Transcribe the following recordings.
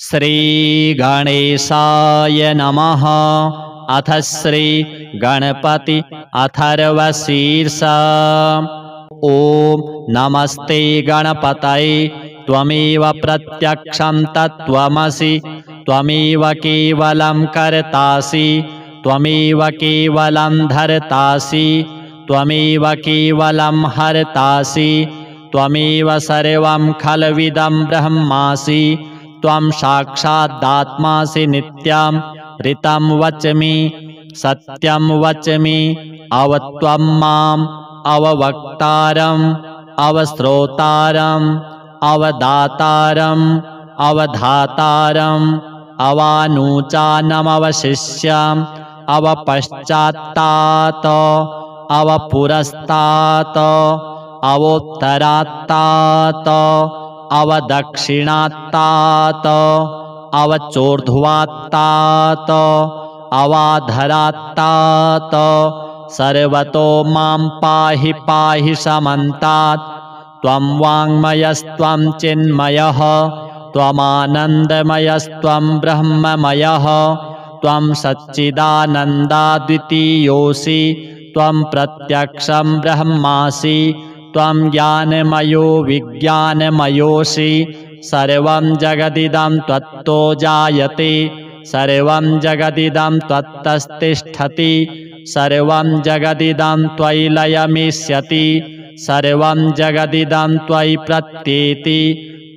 श्रीगणेशाय नमः। अथ श्रीगणपति अथर्वशीर्षः। ॐ नमस्ते गणपतये त्वमेव प्रत्यक्षं तत्त्वमसि त्वमेव केवलं कर्तासि त्वमेव केवलं धर्तासि त्वमेव केवलं हर्तासि त्वमेव सर्वं खल्विदं ब्रह्मासि त्वं साक्षादात्मासि नित्यं ऋतं वच्मि सत्यं वच्मि अवत्वं माम् अववक्तारम् अवश्रोतारम् अवदातारम् अवधातारम् अवानुचानमवशिष्यम् अवपश्चात्तात् अवपुरस्तात् अवोत्तरात्तात् अवदक्षिणात्तात् अवचोर्ध्वात्तात् अवाधरात्तात् सर्वतो मां पाहि पाहि समन्तात्। त्वं वाङ्मयस्त्वं चिन्मयः त्वमानन्दमयस्त्वं ब्रह्ममयः त्वं सच्चिदानन्दाद्वितीयोऽसि त्वं प्रत्यक्षं ब्रह्मासि त्वं ज्ञानमयो विज्ञानमयोऽसि सर्वं जगदिदं त्वत्तो जायते सर्वं जगदिदं त्वत्तस्तिष्ठति सर्वं जगदिदं त्वयि लयमिष्यति सर्वं जगदिदं त्वयि प्रत्येति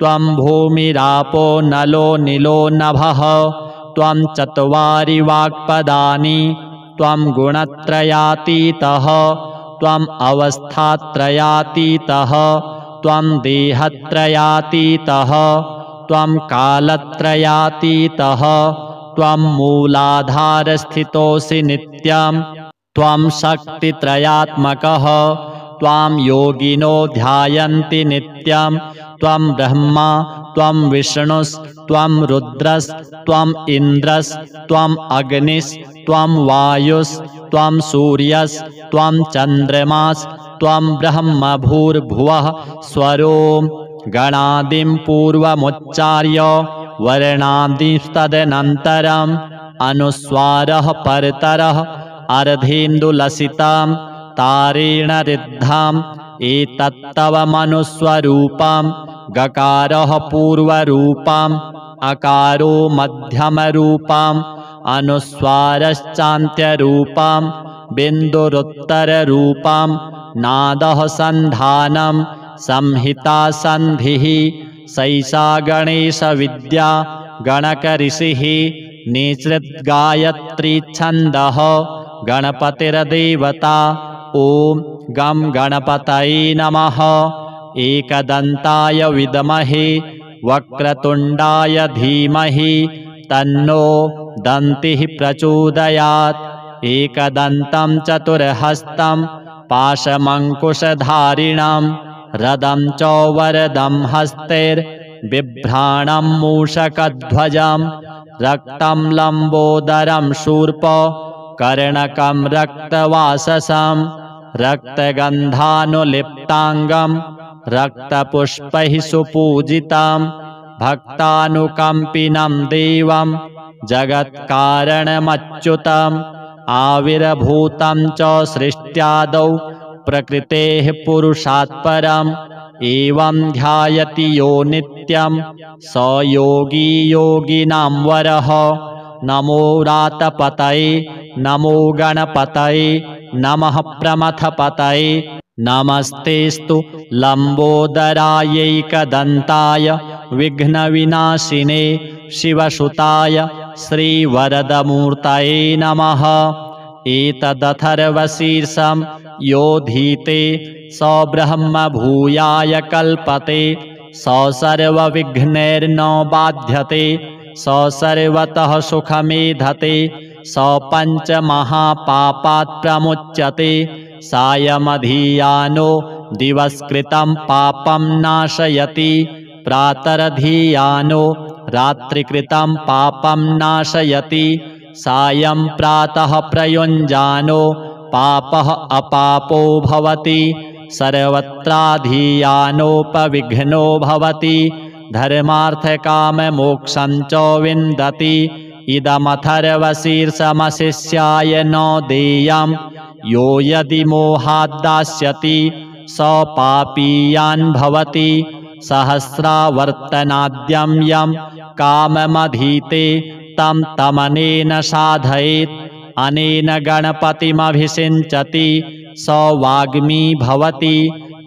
त्वं भूमिरापो नलो नीलो नभः त्वं चत्वारि वाक्पदानि त्वं गुणत्रयातीतः त्वम् अवस्थात्रयातीतः त्वं देहत्रयातीतः त्वं कालत्रयातीतः त्वं मूलाधारस्थितोऽसि नित्यं त्वं शक्तित्रयात्मकः त्वां योगिनो ध्यायन्ति नित्यं त्वं ब्रह्मा त्वं विष्णुस्त्वं रुद्रस्त्वम् इन्द्रस्त्वम् अग्निस्त्वं वायुस्त्वं सूर्यस्त्वं चन्द्रमास्त्वं ब्रह्म भूर्भुवः स्वरों गणादिं पूर्वमुच्चार्य वर्णादिस्तदनन्तरम् अनुस्वारः परतरः अर्धेन्दुलसितां तारेण रिद्धाम् एतत्तव मनुस्वरूपं गकारः पूर्वरूपम् अकारो मध्यमरूपम् अनुस्वारश्चान्त्यरूपम् बिन्दुरुत्तररूपम् नादः सन्धानं संहिता सन्धिः सैषा गणेशविद्या गणकऋषिः निसृद्गायत्री छन्दः गणपतिर्देवता। ॐ गं गणपतये नमः। एकदन्ताय विद्महे वक्रतुण्डाय धीमहि तन्नो दन्तिः प्रचोदयात्। एकदन्तं चतुर्हस्तं पाशमङ्कुशधारिणं रदं च वरदं हस्तैर्बिभ्राणं मूषकध्वजं रक्तं लम्बोदरं शूर्प कर्णकं रक्तवाससं रक्तगन्धानुलिप्ताङ्गं रक्तपुष्पैः सुपूजितं भक्तानुकम्पिनं देवं जगत्कारणमच्युतम् आविर्भूतं च सृष्ट्यादौ प्रकृतेः पुरुषात् परम् एवं ध्यायति यो नित्यं स योगी योगिनां वरः। नमो रातपतये नमो गणपतये नमः प्रमथपतये नमस्तेस्तु लम्बोदरायैकदन्ताय विघ्नविनाशिने शिवसुताय श्रीवरदमूर्तये नमः। एतदथर्वशीर्षं यो धीते स ब्रह्म भूयाय कल्पते स सर्वविघ्नैर्न बाध्यते स सर्वतः सुखमेधते स पञ्चमहापापात् प्रमुच्यते सायमधियानो दिवस्कृतं पापं नाशयति प्रातरधियानो रात्रिकृतं पापं नाशयति सायं प्रातः प्रयुञ्जानो पापः अपापो भवति सर्वत्राधियानोपविघ्नो भवति धर्मार्थकाममोक्षं च विन्दति इदमथर्वशीर्षमशिष्याय न देयं यो यदि मोहात् दास्यति स पापीयान् भवति सहस्रावर्तनाद्यं यं काममधीते तं तमनेन साधयेत् अनेन गणपतिमभिषिञ्चति स वाग्मी भवति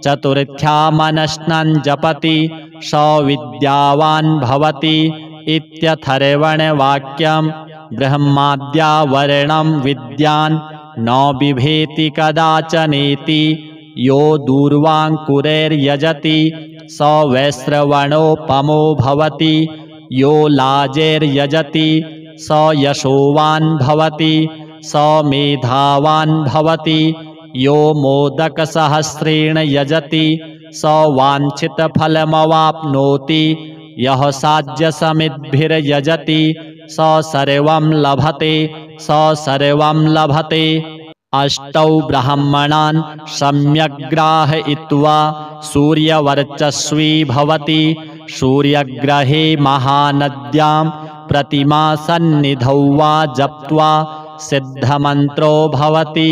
चतुर्थ्या मनस्नं जपति स विद्यावान् भवति इत्यथर्वणवाक्यं ब्रह्माद्यावरणं विद्यान् न बिभेति कदाचनेति यो दूर्वाङ्कुरैर्यजति स वैश्रवणोपमो भवति यो लाजैर्यजति स यशोवान् भवति स मेधावान् भवति यो मोदकसहस्रेण यजति स वाञ्छितफलमवाप्नोति यः साज्यसमिद्भिर्यजति स सर्वं लभते स सर्वं लभते। अष्टौ ब्राह्मणान् सम्यग्ग्राहयित्वा सूर्यवर्चस्वी भवति सूर्यग्रहे महानद्यां प्रतिमासन्निधौ वा जप्त्वा सिद्धमन्त्रो भवति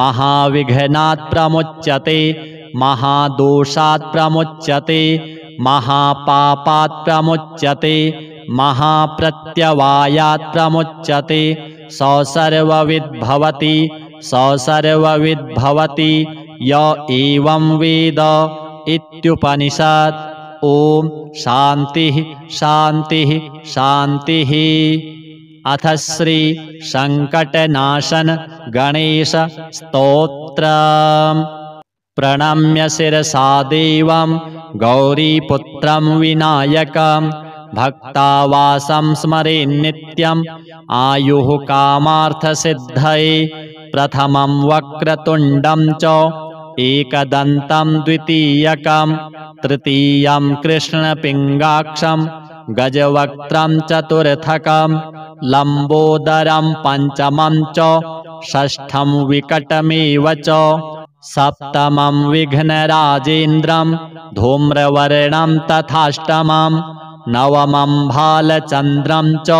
महाविघ्नात् प्रमुच्यते महादोषात् प्रमुच्यते महापापात् प्रमुच्यते महाप्रत्यवायात् प्रमुच्यते स सर्वविद् भवति स सर्वविद् भवति य एवं वेद इत्युपनिषत्। ॐ शान्तिः शान्तिः शान्तिः। अथ श्री संकटनाशन गणेश स्तोत्रम्। प्रणम्य शिरसा देवं गौरीपुत्रं विनायकं भक्तावासं स्मरेन्नित्यम् आयुः कामार्थसिद्धये प्रथमं वक्रतुण्डं च एकदन्तं द्वितीयकं तृतीयं कृष्णपिङ्गाक्षं गजवक्त्रं चतुर्थकं लम्बोदरं पञ्चमं च षष्ठं विकटमेव च सप्तमं विघ्नराजेन्द्रं धूम्रवर्णं तथाष्टमं नवमं भालचन्द्रं च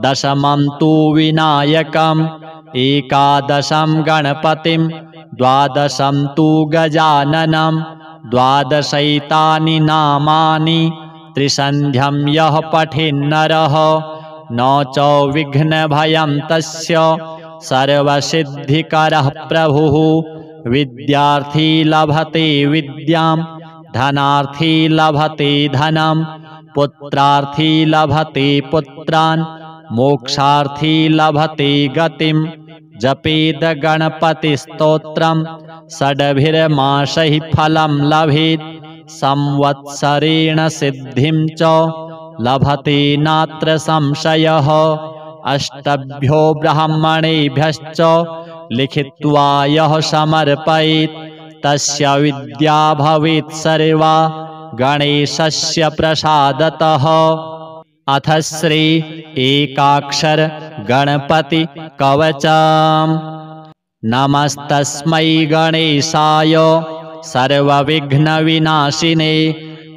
दशमं तु विनायकम् एकादशं गणपतिं द्वादशं तु गजाननं द्वादशैतानि नामानि त्रिसन्ध्यं यः पठेन्नरः न च विघ्नभयं तस्य सर्वसिद्धिकरः प्रभुः। विद्यार्थी लभते विद्यां धनार्थी लभते धनं पुत्रार्थी लभते पुत्रान् मोक्षार्थी लभते गतिं जपेद गणपतिस्तोत्रं षड्भिर्मासैः फलं लभेत् संवत्सरेण सिद्धिं च लभते नात्र संशयः। अष्टभ्यो ब्राह्मणेभ्यश्च लिखित्वा यः समर्पयेत् तस्य विद्या भवेत् सर्वा गणेशस्य प्रसादतः। अथ श्री एकाक्षर गणपति कवचम्। नमस्तस्मै गणेशाय सर्वविघ्नविनाशिने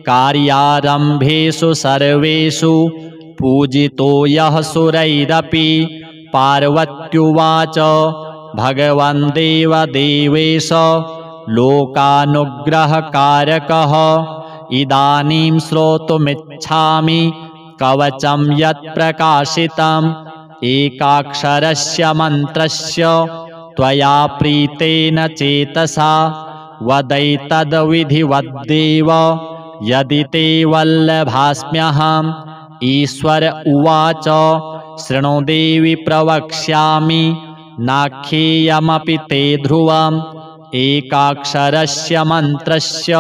कार्यारम्भेषु सर्वेषु पूजितो यः सुरैरपि। पार्वत्युवाच भगवन् देवदेवेश लोकानुग्रहकारकः इदानीं श्रोतुमिच्छामि कवचं यत् प्रकाशितम् एकाक्षरस्य मन्त्रस्य त्वया प्रीतेन चेतसा वदैतद्विधिवद्देव यदि ते वल्लभास्म्यहम्। ईश्वर उवाच शृणु देवि प्रवक्ष्यामि नाख्येयमपि ते ध्रुवम् एकाक्षरस्य मन्त्रस्य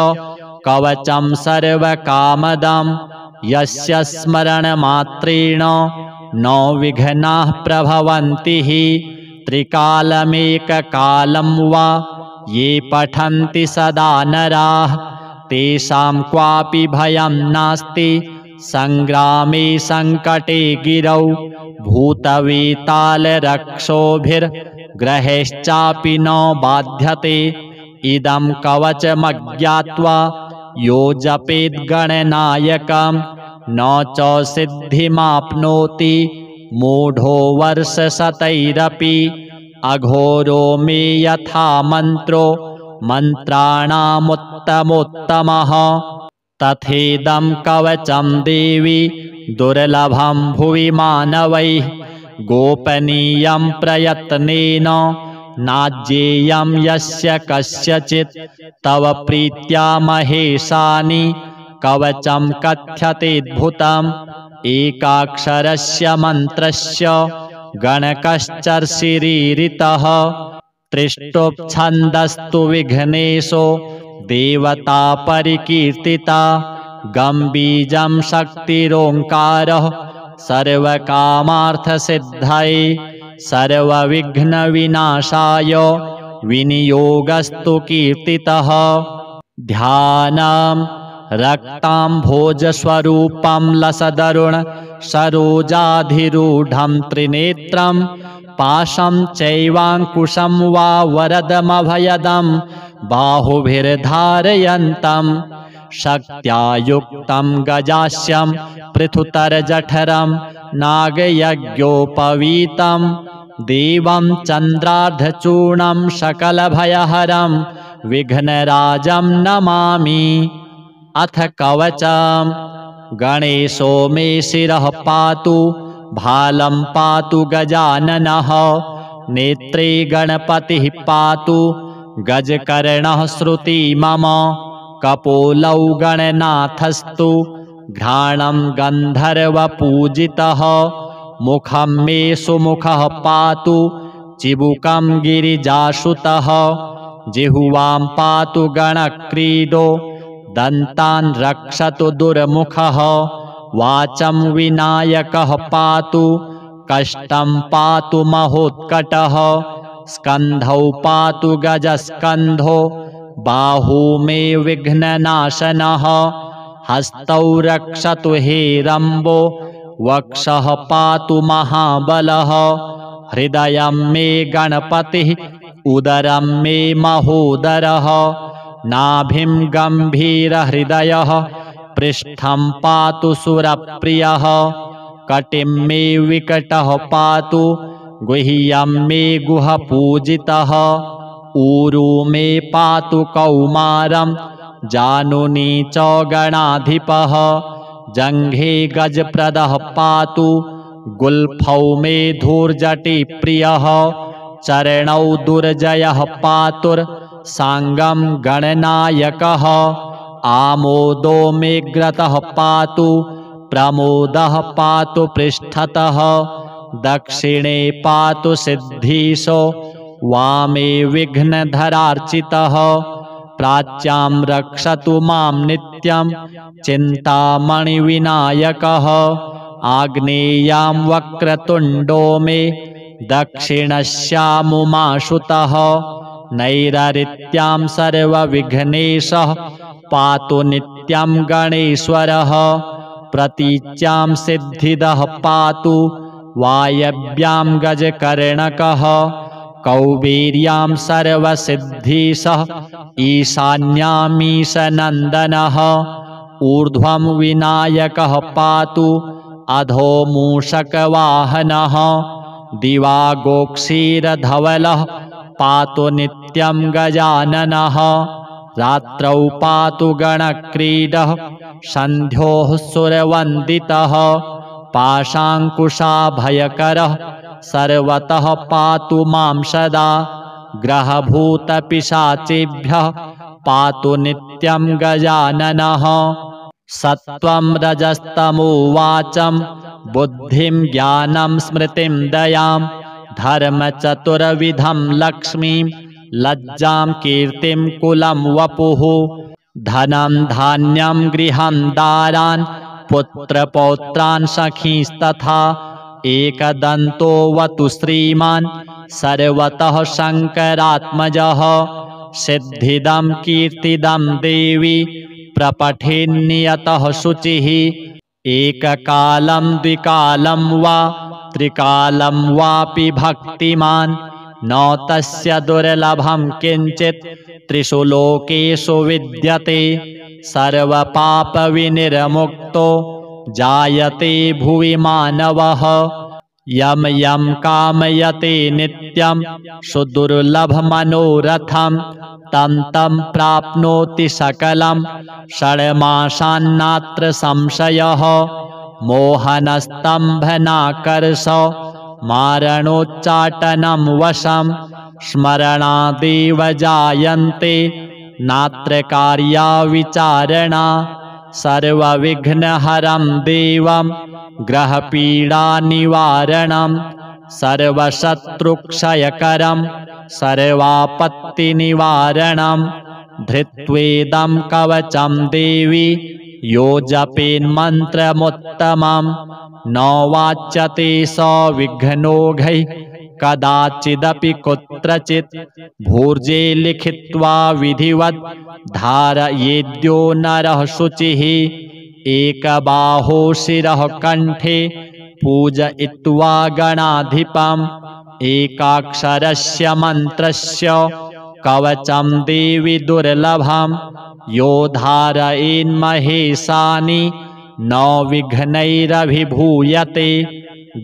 कवचं सर्वकामदम् यस्य स्मरणमात्रेण न विघ्नाः प्रभवन्ति हि। त्रिकालमेककालं वा ये पठन्ति सदा नराः तेषां क्वापि भयं नास्ति संग्रामे संकटे गिरौ भूतवेतालरक्षोभिर्ग्रहेश्चापि न बाध्यते। इदं कवचमज्ञात्वा यो जपेद्गणनायकं न च सिद्धिमाप्नोति मूढो वर्षशतैरपि अघोरो मे यथा मन्त्रो मन्त्राणामुत्तमोत्तमः तथेदं कवचं देवी दुर्लभं भुवि मानवैः गोपनीयं प्रयत्नेन नाज्ञेयं यस्य कस्यचित् तव प्रीत्या महेशानि कवचं कथ्यतेऽद्भुतम् एकाक्षरस्य मन्त्रस्य गणकश्चर्षिरीरितः त्रिष्टुप्छन्दस्तु विघ्नेशो देवता परिकीर्तिता गम्बीजं शक्तिरोङ्कारः सर्वकामार्थसिद्धये सर्वविघ्नविनाशाय विनियोगस्तु कीर्तितः ध्यानं रक्ताम्भोजस्वरूपं लसदरुण सरोजाधिरूढं त्रिनेत्रं पाशं चैवाङ्कुशं वा वरदमभयदं बाहुभिर्धारयन्तं शक्त्या युक्तं गजास्यं पृथुतरजठरं नागयज्ञोपवीतं देवं चन्द्रार्धचूर्णं सकलभयहरं विघ्नराजं नमामि। अथ कवचं गणेशो मे शिरः पातु भालं पातु गजाननः नेत्रे गणपतिः पातु गजकर्णः श्रुति मम कपोलौ गणनाथस्तु घ्राणं गन्धर्वपूजितः मुखं मे सुमुखः पातु चिबुकं गिरिजासुतः जिह्वां पातु गणक्रीडो दन्तान् रक्षतु दुर्मुखः वाचं विनायकः पातु कष्टं पातु महोत्कटः स्कन्धौ पातु गजस्कन्धो बाहू मे विघ्ननाशनः हस्तौ रक्षतु हेरम्बो वक्षः पातु महाबलः हृदयं मे गणपतिः उदरं मे महोदरः नाभिं गम्भीरहृदयः पृष्ठं पातु सुरप्रियः कटिं मे विकटः पातु गुह्यं मे गुहपूजितः ऊरू मे पातु कौमारं जानुनी च गणाधिपः जङ्घे गजप्रदः पातु गुल्फौ मे धूर्जटिप्रियः चरणौ दुर्जयः पातुर्साङ्गं गणनायकः आमोदो मे ग्रतः पातु प्रमोदः पातु पृष्ठतः दक्षिणे पातु सिद्धीशो वामे विघ्नधरार्चितः प्राच्यां रक्षतु मां नित्यं चिन्तामणिविनायकः आग्नेयां वक्रतुण्डो मे दक्षिणस्यामुमाशुतः नैररित्यां सर्वविघ्नेशः पातु नित्यं गणेश्वरः प्रतीच्यां सिद्धिदः पातु वायव्यां गजकर्णकः कौबेर्यां सर्वसिद्धीशः ईशान्यामीशनन्दनः ऊर्ध्वं विनायकः पातु अधो मूषकवाहनः दिवागोक्षीरधवलः पातु नित्यं गजाननः रात्रौ पातु गणक्रीडः सन्ध्योः सुरवन्दितः पाशाङ्कुशाभयकरः सर्वतः पातु मां सदा ग्रहभूतपिशाचेभ्यः पातु नित्यं गजाननः सत्त्वं रजस्तमो वाचं बुद्धिं ज्ञानं स्मृतिं दयां धर्मचतुर्विधं लक्ष्मीं लज्जां कीर्तिं कुलं वपुः धनं धान्यं गृहं दारान् पुत्रपौत्रान् सखींस्तथा एकदन्तो वतु श्रीमान् सर्वतः शङ्करात्मजः सिद्धिदं कीर्तिदं देवी प्रपठेन्नियतः शुचिः एककालं द्विकालं वा त्रिकालं वापि भक्तिमान् न तस्य दुर्लभं किञ्चित् त्रिषु लोकेषु विद्यते सर्वपापविनिर्मुक्तो जायते भुवि मानवः। यम यम कामयते नित्यं सुदुर्लभमनोरथं तं तं प्राप्नोति सकलं षड्मासान्नात्र संशयः। मोहनस्तम्भनाकर्ष मारणोच्चाटनं वशं स्मरणादेव जायन्ते नात्र कार्या विचारणा। सर्वविघ्नहरं देवं ग्रहपीडानिवारणं सर्वशत्रुक्षयकरं सर्वापत्तिनिवारणं धृत्वेदं कवचं देवी यो जपेन्मन्त्रमुत्तमं न वाच्यते स विघ्नौघैः कदाचिदपि कुत्रचित्। भूर्जे लिखित्वा विधिवत् धारयेद्यो नरः शुचिः एकबाहो शिरः कण्ठे पूजयित्वा गणाधिपम् एकाक्षरस्य मन्त्रस्य कवचं देवि दुर्लभं यो धारयेन्महेशानि न विघ्नैरभिभूयते।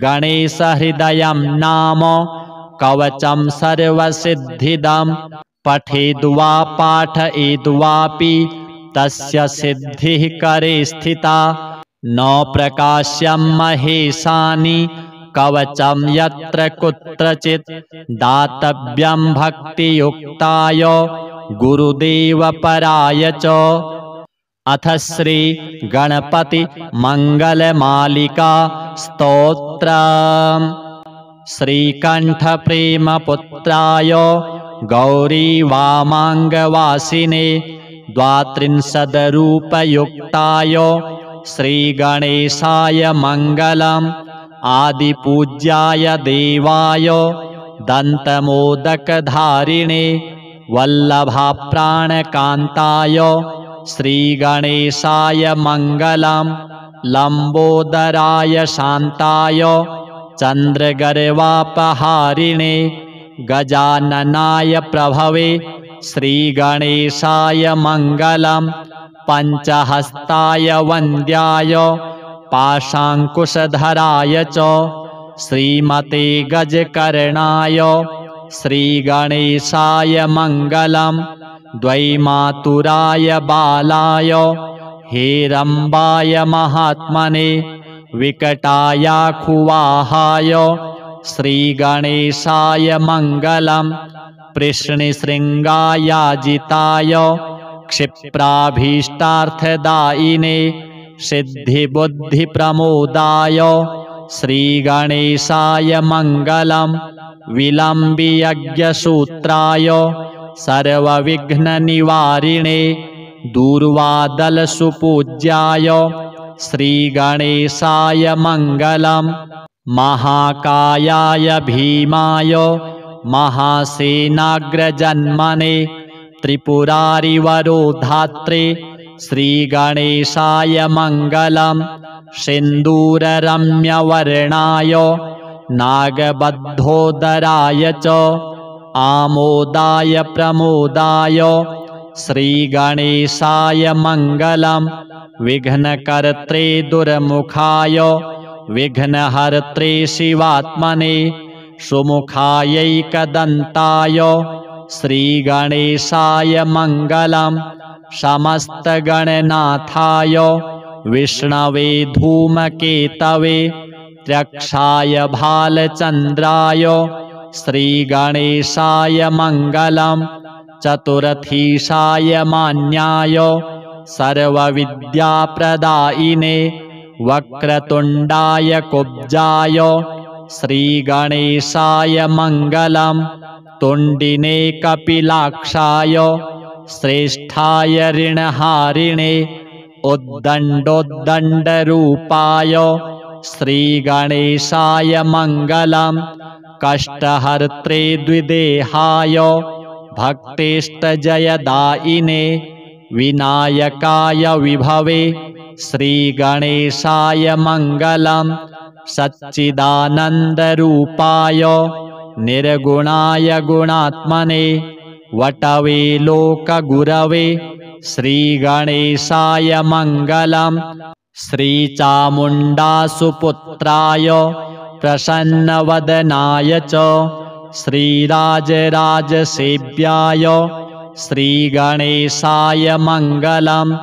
गणेशहृदयं नाम कवचं सर्वसिद्धिदं पठेद्वा पाठयेद्वापि तस्य सिद्धिः करे स्थिता। न प्रकाश्यं महेशानि कवचं यत्र कुत्रचित् दातव्यं भक्तियुक्ताय गुरुदेवपराय च। अथ श्री गणपति मंगलमालिका स्तोत्रम्। श्रीकण्ठप्रेमपुत्राय गौरी वामाङ्गवासिने द्वात्रिंशद्रूपयुक्ताय श्रीगणेशाय मङ्गलम्। आदिपूज्याय देवाय दन्तमोदकधारिणे वल्लभाप्राणकान्ताय श्रीगणेशाय मङ्गलम्। लम्बोदराय शान्ताय चन्द्रगर्वापहारिणे गजाननाय प्रभवे श्रीगणेशाय मङ्गलम्। पञ्चहस्ताय वन्द्याय पाशाङ्कुशधराय च श्रीमते गजकर्णाय श्रीगणेशाय मङ्गलम्। द्वैमातुराय बालाय हेरम्बाय महात्मने विकटायाखुवाहाय श्रीगणेशाय मङ्गलम्। कृष्णशृङ्गायाजिताय क्षिप्राभीष्टार्थदायिने सिद्धिबुद्धिप्रमोदाय श्रीगणेशाय मङ्गलम्। विलम्बियज्ञसूत्राय सर्वविघ्ननिवारिणे दूर्वादलसुपूज्याय श्रीगणेशाय मङ्गलम्। महाकायाय भीमाय महासेनाग्रजन्मने त्रिपुरारिवरोधात्रे श्रीगणेशाय मङ्गलम्। सिन्दूररम्यवर्णाय नागबद्धोदराय च आमोदाय प्रमोदाय श्रीगणेशाय मङ्गलम्। विघ्नकर्त्रे दुर्मुखाय विघ्नहर्त्रे शिवात्मने सुमुखायैकदन्ताय श्रीगणेशाय मङ्गलम्। समस्तगणनाथाय विष्णवे धूमकेतवे त्र्यक्षाय भालचन्द्राय श्रीगणेशाय मङ्गलम्। चतुरथीशाय मान्याय सर्वविद्याप्रदायिने वक्रतुण्डाय कुब्जाय श्रीगणेशाय मङ्गलम्। तुण्डिने कपिलाक्षाय श्रेष्ठाय ऋणहारिणे उद्दण्डोद्दण्डरूपाय श्रीगणेशाय मङ्गलम्। कष्टहर्त्रे द्विदेहाय भक्तेष्टजयदायिने विनायकाय विभवे श्रीगणेशाय मङ्गलम्। सच्चिदानन्दरूपाय निर्गुणाय गुणात्मने वटवे लोकगुरवे श्रीगणेशाय मङ्गलम्। श्रीचामुण्डासुपुत्राय प्रसन्नवदनाय च श्रीराजराजसेव्याय श्रीगणेशाय मङ्गलम्।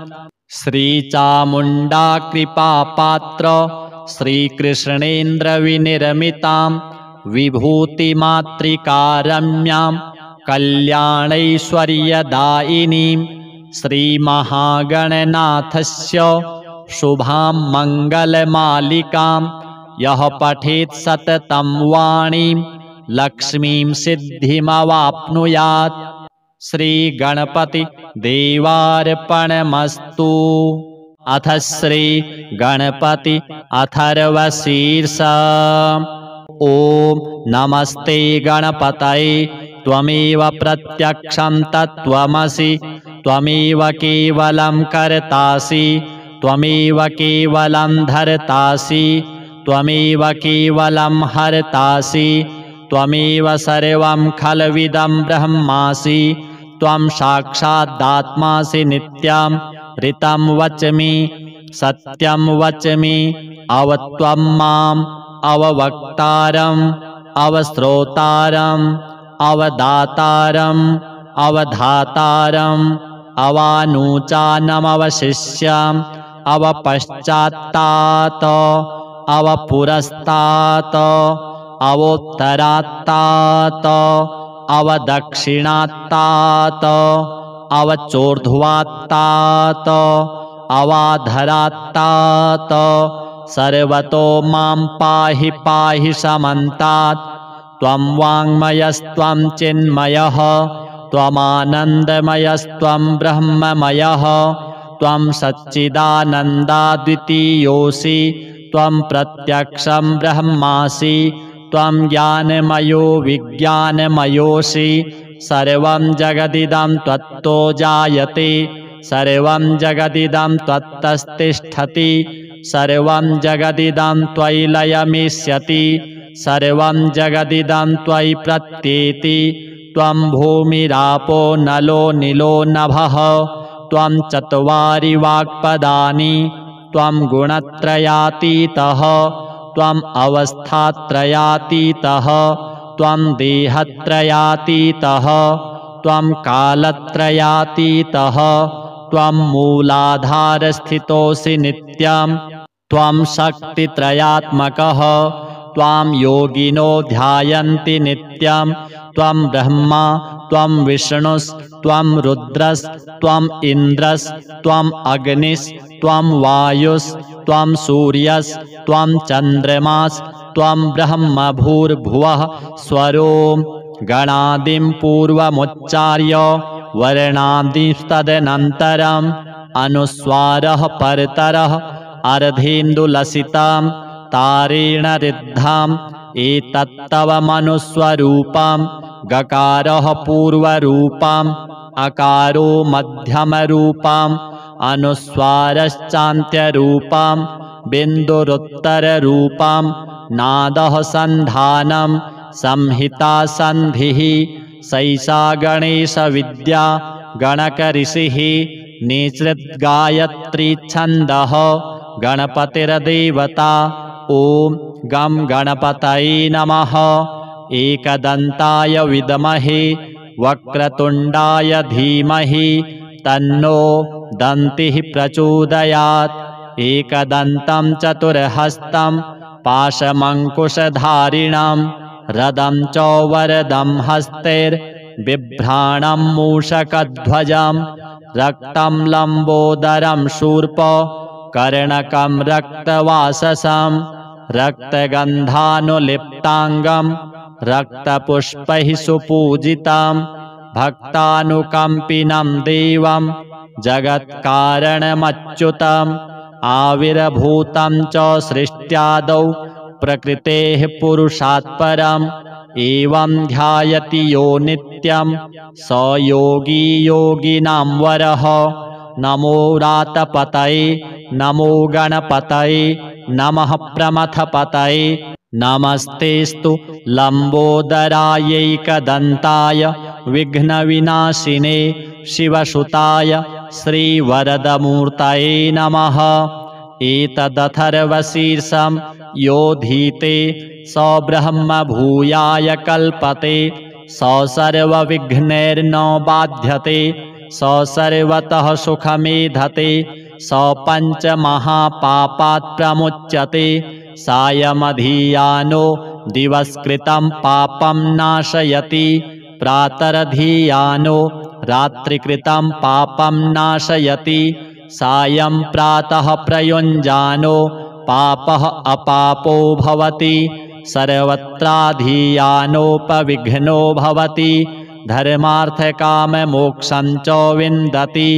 श्रीचामुण्डा कृपापात्र श्रीकृष्णेन्द्रविनिर्मितां विभूतिमातृकारम्यां कल्याणैश्वर्यदायिनीं श्रीमहागणनाथस्य शुभां मङ्गलमालिकां यः पठेत् सततं वाणीं लक्ष्मीं सिद्धिमवाप्नुयात्। श्रीगणपति देवार्पणमस्तु। अथ श्रीगणपति अथर्वशीर्ष। ॐ नमस्ते गणपतये त्वमेव प्रत्यक्षं तत्त्वमसि त्वमेव केवलं कर्तासि त्वमेव केवलं धर्तासि त्वमेव केवलं हर्तासि त्वमेव सर्वं खल्विदं ब्रह्मासि त्वं साक्षादात्मासि नित्यं ऋतं वच्मि सत्यं वच्मि अवत्वं माम् अववक्तारम् अवश्रोतारम् अवदातारम् अवधातारम् अवानुचानमवशिष्यम् अवपश्चात्तात् अवपुरस्तात् अवोत्तरात्तात् अवदक्षिणात्तात् अवचोर्ध्वात्तात् अवाधरात्तात् सर्वतो मां पाहि पाहि समन्तात्। त्वं वाङ्मयस्त्वं चिन्मयः त्वमानन्दमयस्त्वं ब्रह्ममयः त्वं सच्चिदानन्दाद्वितीयोऽसि त्वं प्रत्यक्षं ब्रह्मासि त्वं ज्ञानमयो विज्ञानमयोऽसि सर्वं जगदिदं त्वत्तो जायते सर्वं जगदिदं त्वत्तस्तिष्ठति सर्वं जगदिदं त्वयि लयमिष्यति सर्वं जगदिदं त्वयि प्रत्येति। त्वं भूमिरापो नलो निलो नभः त्वं चत्वारि वाक्पदानि त्वं गुणत्रयातीतः त्वम् अवस्थात्रयातीतः त्वं देहत्रयातीतः त्वं कालत्रयातीतः त्वं मूलाधारस्थितोऽसि नित्यं त्वं शक्तित्रयात्मकः त्वां योगिनो ध्यायन्ति नित्यं त्वं ब्रह्मा त्वं विष्णुस्त्वं रुद्रस्त्वम् इन्द्रस्त्वम् अग्निस्त्वं वायुस्त्वं सूर्यस्त्वं चन्द्रमास्त्वं ब्रह्म भूर्भुवः स्वरों गणादिं पूर्वमुच्चार्य वर्णादिस्तदनन्तरम् अनुस्वारः परतरः अर्धेन्दुलसितां तारेण रिद्धाम् एतत्तव मनुस्वरूपं गकारः पूर्वरूपम् अकारो मध्यमरूपम् अनुस्वारश्चान्त्यरूपम् बिन्दुरुत्तररूपम् नादः सन्धानं संहिता सन्धिः सैषा गणेशविद्या गणकऋषिः निसृद्गायत्री छन्दः गणपतिर्देवता। ॐ गं गणपतये नमः। एकदन्ताय विद्महे वक्रतुण्डाय धीमहि तन्नो दन्तिः प्रचोदयात्। एकदन्तं चतुर्हस्तं पाशमङ्कुशधारिणं रदं च वरदं हस्तैर्बिभ्राणं मूषकध्वजं रक्तं लम्बोदरं शूर्प कर्णकं रक्तवाससं रक्तगन्धानुलिप्ताङ्गं रक्तपुष्पैः सुपूजितं भक्तानुकम्पिनं देवं जगत्कारणमच्युतम् आविर्भूतं च सृष्ट्यादौ प्रकृतेः पुरुषात् परम् एवं ध्यायति यो नित्यं स योगी योगिनां वरः। नमो रातपतये नमो गणपतये नमः प्रमथपतये नमस्तेस्तु लम्बोदरायैकदन्ताय विघ्नविनाशिने शिवसुताय श्रीवरदमूर्तये नमः। एतदथर्वशीर्षं योधीते स ब्रह्म भूयाय कल्पते स सर्वविघ्नैर्न बाध्यते स सर्वतः सुखमेधते स पञ्चमहापापात् प्रमुच्यते सायमधियानो दिवस्कृतं पापं नाशयति प्रातरधियानो रात्रिकृतं पापं नाशयति सायं प्रातः प्रयुञ्जानो पापः अपापो भवति सर्वत्राधियानोपविघ्नो भवति धर्मार्थकाममोक्षं च विन्दति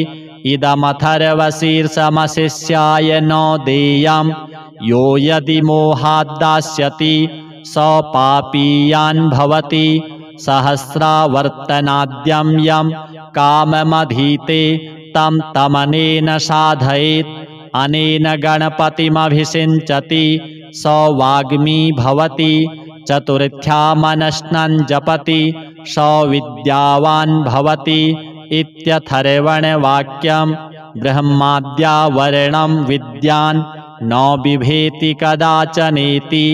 इदमथर्वशीर्षमशिष्याय न देयं यो यदि मोहाद्दास्यति स पापीयान् भवति सहस्रावर्तनाद्यं यं काममधीते तं तमनेन साधयेत् अनेन गणपतिमभिषिञ्चति स वाग्मी भवति चतुर्थ्या मनस्नं जपति स विद्यावान् भवति इत्यथर्वणवाक्यं ब्रह्माद्या वर्णं विद्यान् न बिभेति कदाचनेति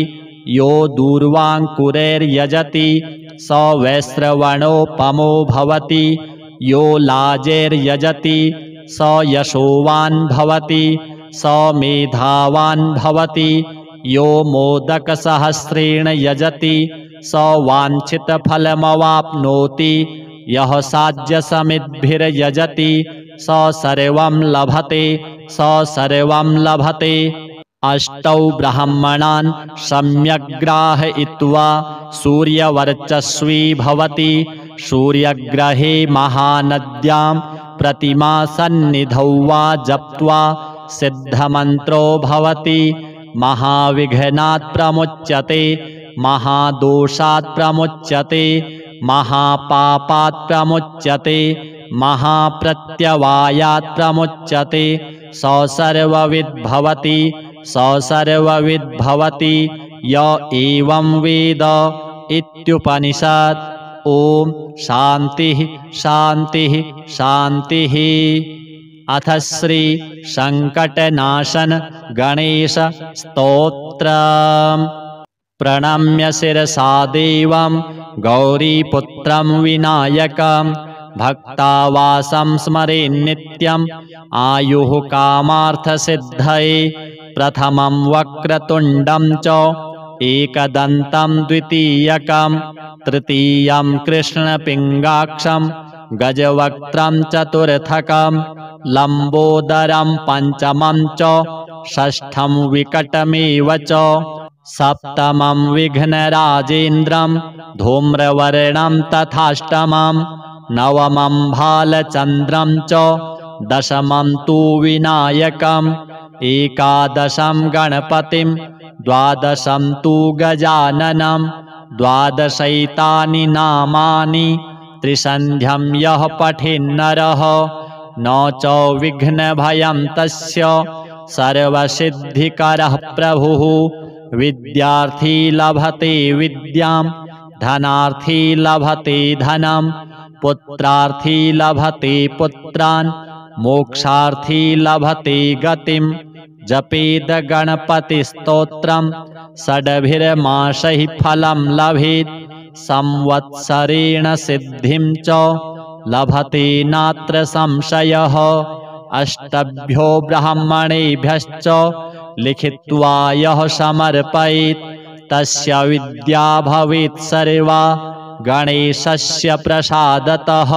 यो दूर्वाङ्कुरैर्यजति स वैश्रवणोपमो भवति यो लाजैर्यजति स यशोवान् भवति स मेधावान् भवति यो मोदकसहस्रेण यजति स वाञ्छितफलमवाप्नोति यः साज्यसमिद्भिर्यजति स सर्वं लभते स सर्वं लभते। अष्टौ ब्राह्मणान् सम्यग्ग्राहयित्वा सूर्यवर्चस्वी भवति सूर्यग्रहे महानद्यां प्रतिमासन्निधौ वा जप्त्वा सिद्धमन्त्रो भवति महाविघ्नात् प्रमुच्यते महादोषात् प्रमुच्यते महापापात् प्रमुच्यते महाप्रत्यवायात् प्रमुच्यते स सर्वविद् भवति य एवं वेद इत्युपनिषत्। ॐ शान्तिः शान्तिः शान्तिः। अथ श्री संकटनाशन गणेश स्तोत्रम्। प्रणम्य शिरसा देवं गौरीपुत्रं विनायकं भक्तावासं स्मरेन्नित्यम् आयुः कामार्थसिद्धये प्रथमं वक्रतुण्डं च एकदन्तं द्वितीयकं तृतीयं कृष्णपिङ्गाक्षं गजवक्त्रं चतुर्थकं लम्बोदरं पञ्चमं च षष्ठं विकटमेव च सप्तमं विघ्नराजेन्द्रं धूम्रवर्णं तथाष्टमं नवमं भालचन्द्रं च दशमं तु विनायकम् एकादशं गणपतिं द्वादशं तु गजाननं द्वादशैतानि नामानि त्रिसन्ध्यं यः पठेन्नरः न च विघ्नभयं तस्य सर्वसिद्धिकरः प्रभुः। विद्यार्थी लभते विद्यां धनार्थी लभते धनं पुत्रार्थी लभते पुत्रान् मोक्षार्थी लभते गतिं जपेद गणपतिस्तोत्रं षड्भिर्मासैः फलं लभेत् संवत्सरेण सिद्धिं च लभते नात्र संशयः। अष्टभ्यो ब्राह्मणेभ्यश्च लिखित्वा यः समर्पयेत् तस्य विद्या भवेत् सर्वा गणेशस्य प्रसादतः।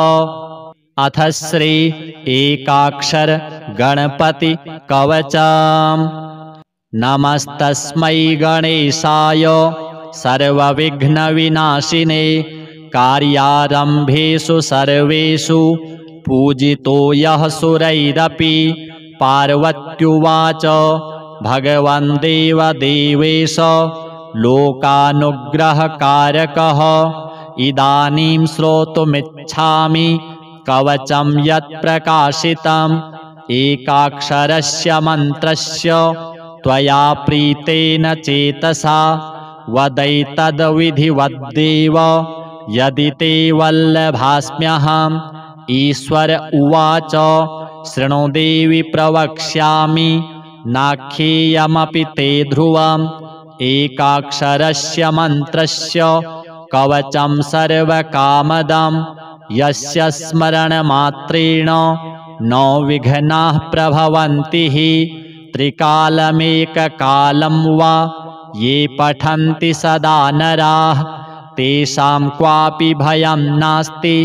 अथ श्री एकाक्षर गणपति कवचम्। नमस्तस्मै गणेशाय सर्वविघ्नविनाशिने कार्यारम्भेषु सर्वेषु पूजितो यः सुरैरपि। पार्वत्युवाच भगवन् देवदेवेश लोकानुग्रहकारकः इदानीं श्रोतुमिच्छामि कवचं यत्प्रकाशितम् एकाक्षरस्य मन्त्रस्य त्वया प्रीतेन चेतसा वदैतद्विधिवद्देव यदि ते वल्लभास्म्यहम्। ईश्वर उवाच शृणु देवि प्रवक्ष्यामि नाख्येयमपि ते ध्रुवम् एकाक्षरस्य मन्त्रस्य कवचं सर्वकामदं यस्य स्मरणमात्रेण न विघ्नाः प्रभवन्ति हि त्रिकालमेककालं वा ये पठन्ति सदा नराः तेषां क्वापि भयं नास्ति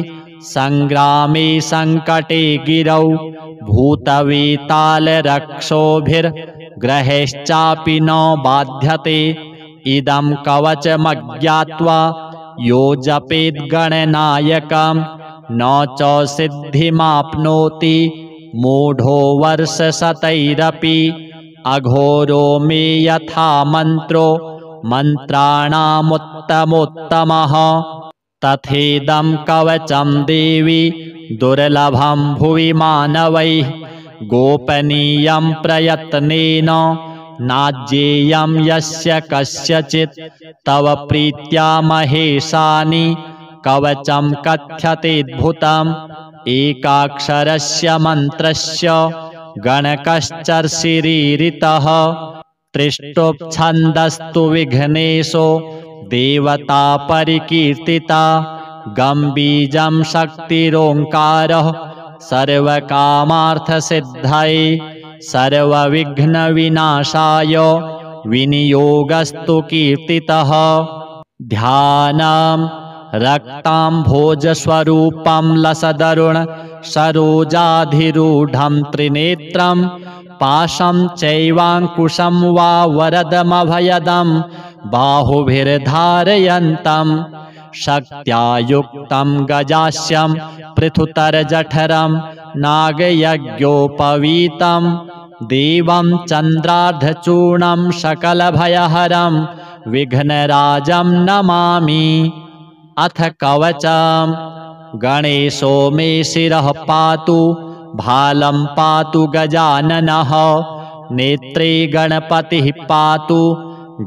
संग्रामे संकटे गिरौ भूतवेतालरक्षोभिर्ग्रहेश्चापि न बाध्यते इदं कवचमज्ञात्वा यो जपेत् गणनायकं न च सिद्धिमाप्नोति मूढो वर्षशतैरपि अघोरो मे यथा मन्त्रो मन्त्राणामुत्तमोत्तमः तथेदं कवचं देवी दुर्लभं भुवि मानवैः गोपनीयं प्रयत्नेन नाज्ञेयं यस्य कस्यचित् तव प्रीत्या महेशानि कवचं कथ्यतेऽद्भुतम् एकाक्षरस्य मन्त्रस्य गणकश्चर्षिरीरितः त्रिष्टुप्छन्दस्तु विघ्नेशो देवता परिकीर्तिता गम्बीजं शक्तिरोङ्कारः सर्वकामार्थसिद्धये सर्वविघ्नविनाशाय विनियोगस्तु कीर्तितः ध्यानं रक्ताम्भोजस्वरूपं लसदरुण सरोजाधिरूढं त्रिनेत्रं पाशं चैवाङ्कुशं वा वरदमभयदं बाहुभिर्धारयन्तं शक्त्या युक्तं गजास्यं पृथुतरजठरं नागयज्ञोपवीतं देवं चन्द्रार्धचूर्णं सकलभयहरं विघ्नराजं नमामि। अथ कवचं गणेशो मे शिरः पातु भालं पातु गजाननः नेत्रे गणपतिः पातु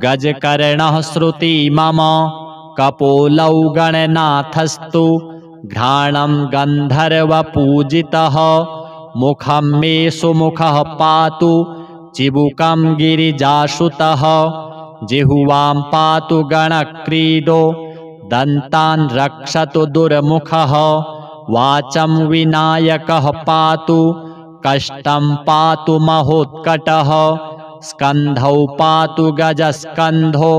गजकर्णः श्रुति मम कपोलौ गणनाथस्तु घ्राणं गन्धर्वपूजितः मुखं मे सुमुखः पातु चिबुकं गिरिजासुतः जिह्वां पातु गणक्रीडो दन्तान् रक्षतु दुर्मुखः वाचं विनायकः पातु कष्टं पातु महोत्कटः स्कन्धौ पातु गजस्कन्धो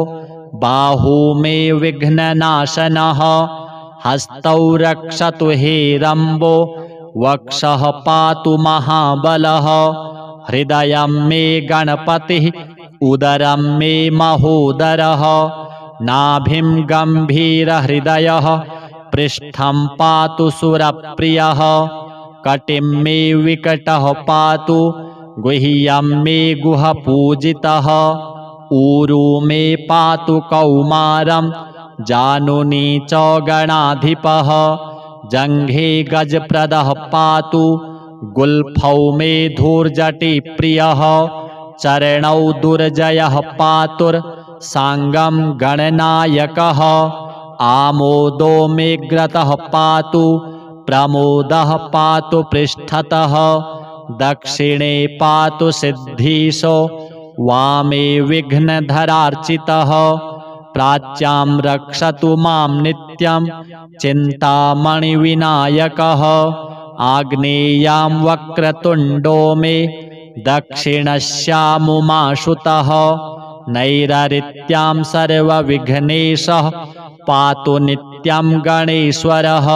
बाहू मे विघ्ननाशनः हस्तौ रक्षतु हेरम्बो वक्षः पातु महाबलः हृदयं मे गणपतिः उदरं मे महोदरः नाभिं गम्भीरहृदयः पृष्ठं पातु सुरप्रियः कटिं मे विकटः पातु गुह्यं मे गुहपूजितः ऊरू मे पातु कौमारं जानुनी च गणाधिपः जङ्घे गजप्रदः पातु गुल्फौ मे धूर्जटिप्रियः चरणौ दुर्जयः पातुर्साङ्गं गणनायकः आमोदो मे ग्रतः पातु प्रमोदः पातु पृष्ठतः दक्षिणे पातु सिद्धीशो वामे विघ्नधरार्चितः प्राच्यां रक्षतु मां नित्यं चिन्तामणिविनायकः आग्नेयां वक्रतुण्डो मे दक्षिणस्यामुमाशुतः नैररित्यां सर्वविघ्नेशः पातु नित्यं गणेश्वरः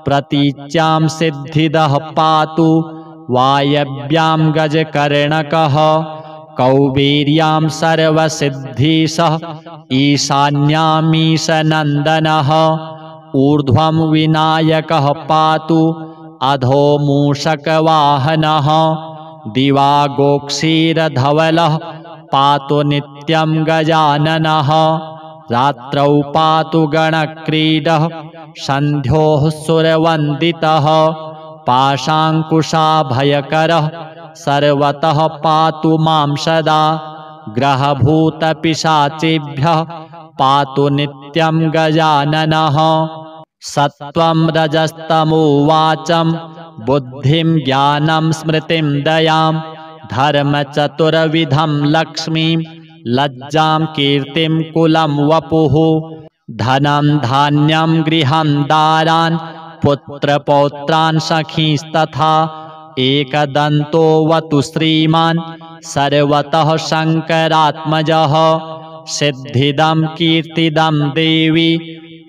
प्रतीच्यां सिद्धिदः पातु वायव्यां गजकर्णकः कौबेर्यां सर्वसिद्धीशः ईशान्यामीशनन्दनः ऊर्ध्वं विनायकः पातु अधो मूषकवाहनः दिवा गोक्षीरधवलः पातु नित्यं गजाननः रात्रौ पातु गणक्रीडः सन्ध्योः सुरवन्दितः पाशाङ्कुशाभयकरः सर्वतः पातु मां सदा ग्रहभूतपिशाचेभ्यः पातु नित्यं गजाननः सत्वं रजस्तमो वाचं बुद्धिं ज्ञानं स्मृतिं दयां धर्मचतुर्विधं लक्ष्मीं लज्जां कीर्तिं कुलं वपुः धनं धान्यं गृहं दारान् पुत्रपौत्रान् सखींस्तथा एकदन्तोऽवतु श्रीमान् सर्वतः शङ्करात्मजः सिद्धिदं कीर्तिदं देवी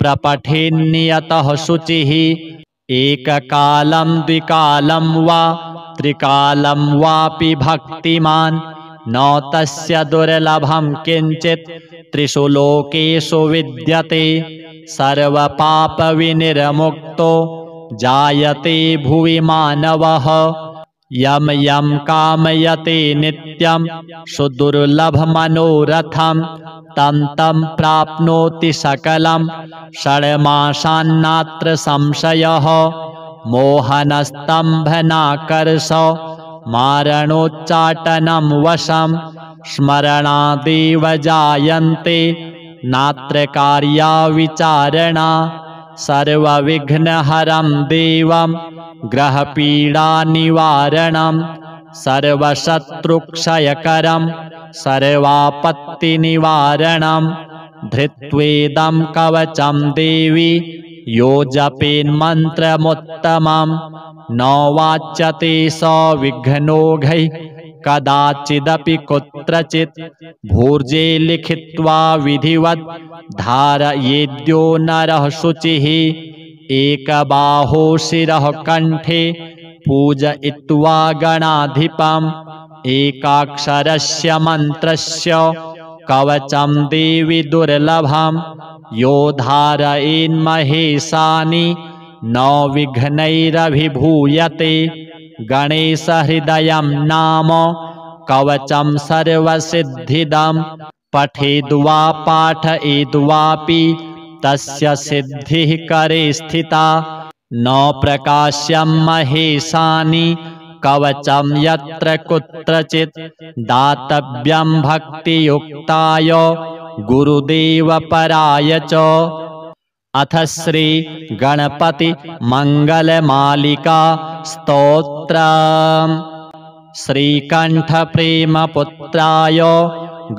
प्रपठेन्नियतः शुचिः एककालं द्विकालं वा त्रिकालं वापि भक्तिमान् न तस्य दुर्लभं किञ्चित् त्रिषु लोकेषु विद्यते सर्वपापविनिर्मुक्तो जायते भुवि मानवः यं यं कामयते नित्यं सुदुर्लभमनोरथं तं तं प्राप्नोति सकलं षड्मासान्नात्र संशयः मोहनस्तम्भनाकर्षो मारणोच्चाटनं वशं स्मरणादेव जायन्ते नात्र कार्या विचारणा सर्वविघ्नहरं देवं ग्रहपीडानिवारणं सर्वशत्रुक्षयकरं सर्वापत्तिनिवारणं धृत्वेदं कवचं देवी यो जपेन्मन्त्रमुत्तमं न वाच्यते स विघ्नौघैः कदाचिदपि कुत्रचित् भूर्जे लिखित्वा विधिवत् धारयेद्यो नरः शुचिः एकबाहो शिरः कण्ठे पूजयित्वा गणाधिपम् एकाक्षरस्य मन्त्रस्य कवचं देवि दुर्लभं यो धारयेन्महेशानि न विघ्नैरभिभूयते गणेशहृदयं नाम कवचं सर्वसिद्धिदं पठेद्वा पाठयेद्वापि तस्य सिद्धिः करे स्थिता न प्रकाश्यं महेशानि कवचं यत्र कुत्रचित् दातव्यं भक्तियुक्ताय गुरुदेवपराय च। अथ श्री गणपति मंगलमालिका स्तोत्रम्। श्रीकण्ठ प्रेमपुत्राय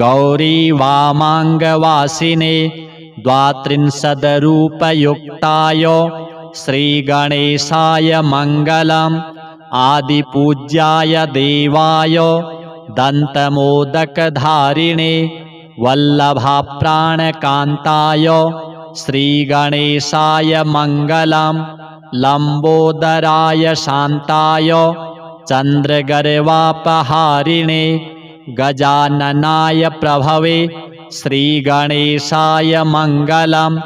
गौरी वामाङ्गवासिने द्वात्रिंशद्रूपयुक्ताय श्रीगणेशाय मङ्गलम्। आदिपूज्याय देवाय दन्तमोदकधारिणे वल्लभाप्राणकान्ताय श्रीगणेशाय मङ्गलम्। लम्बोदराय शान्ताय चन्द्रगर्वापहारिणे गजाननाय प्रभवे श्रीगणेशाय मङ्गलम्।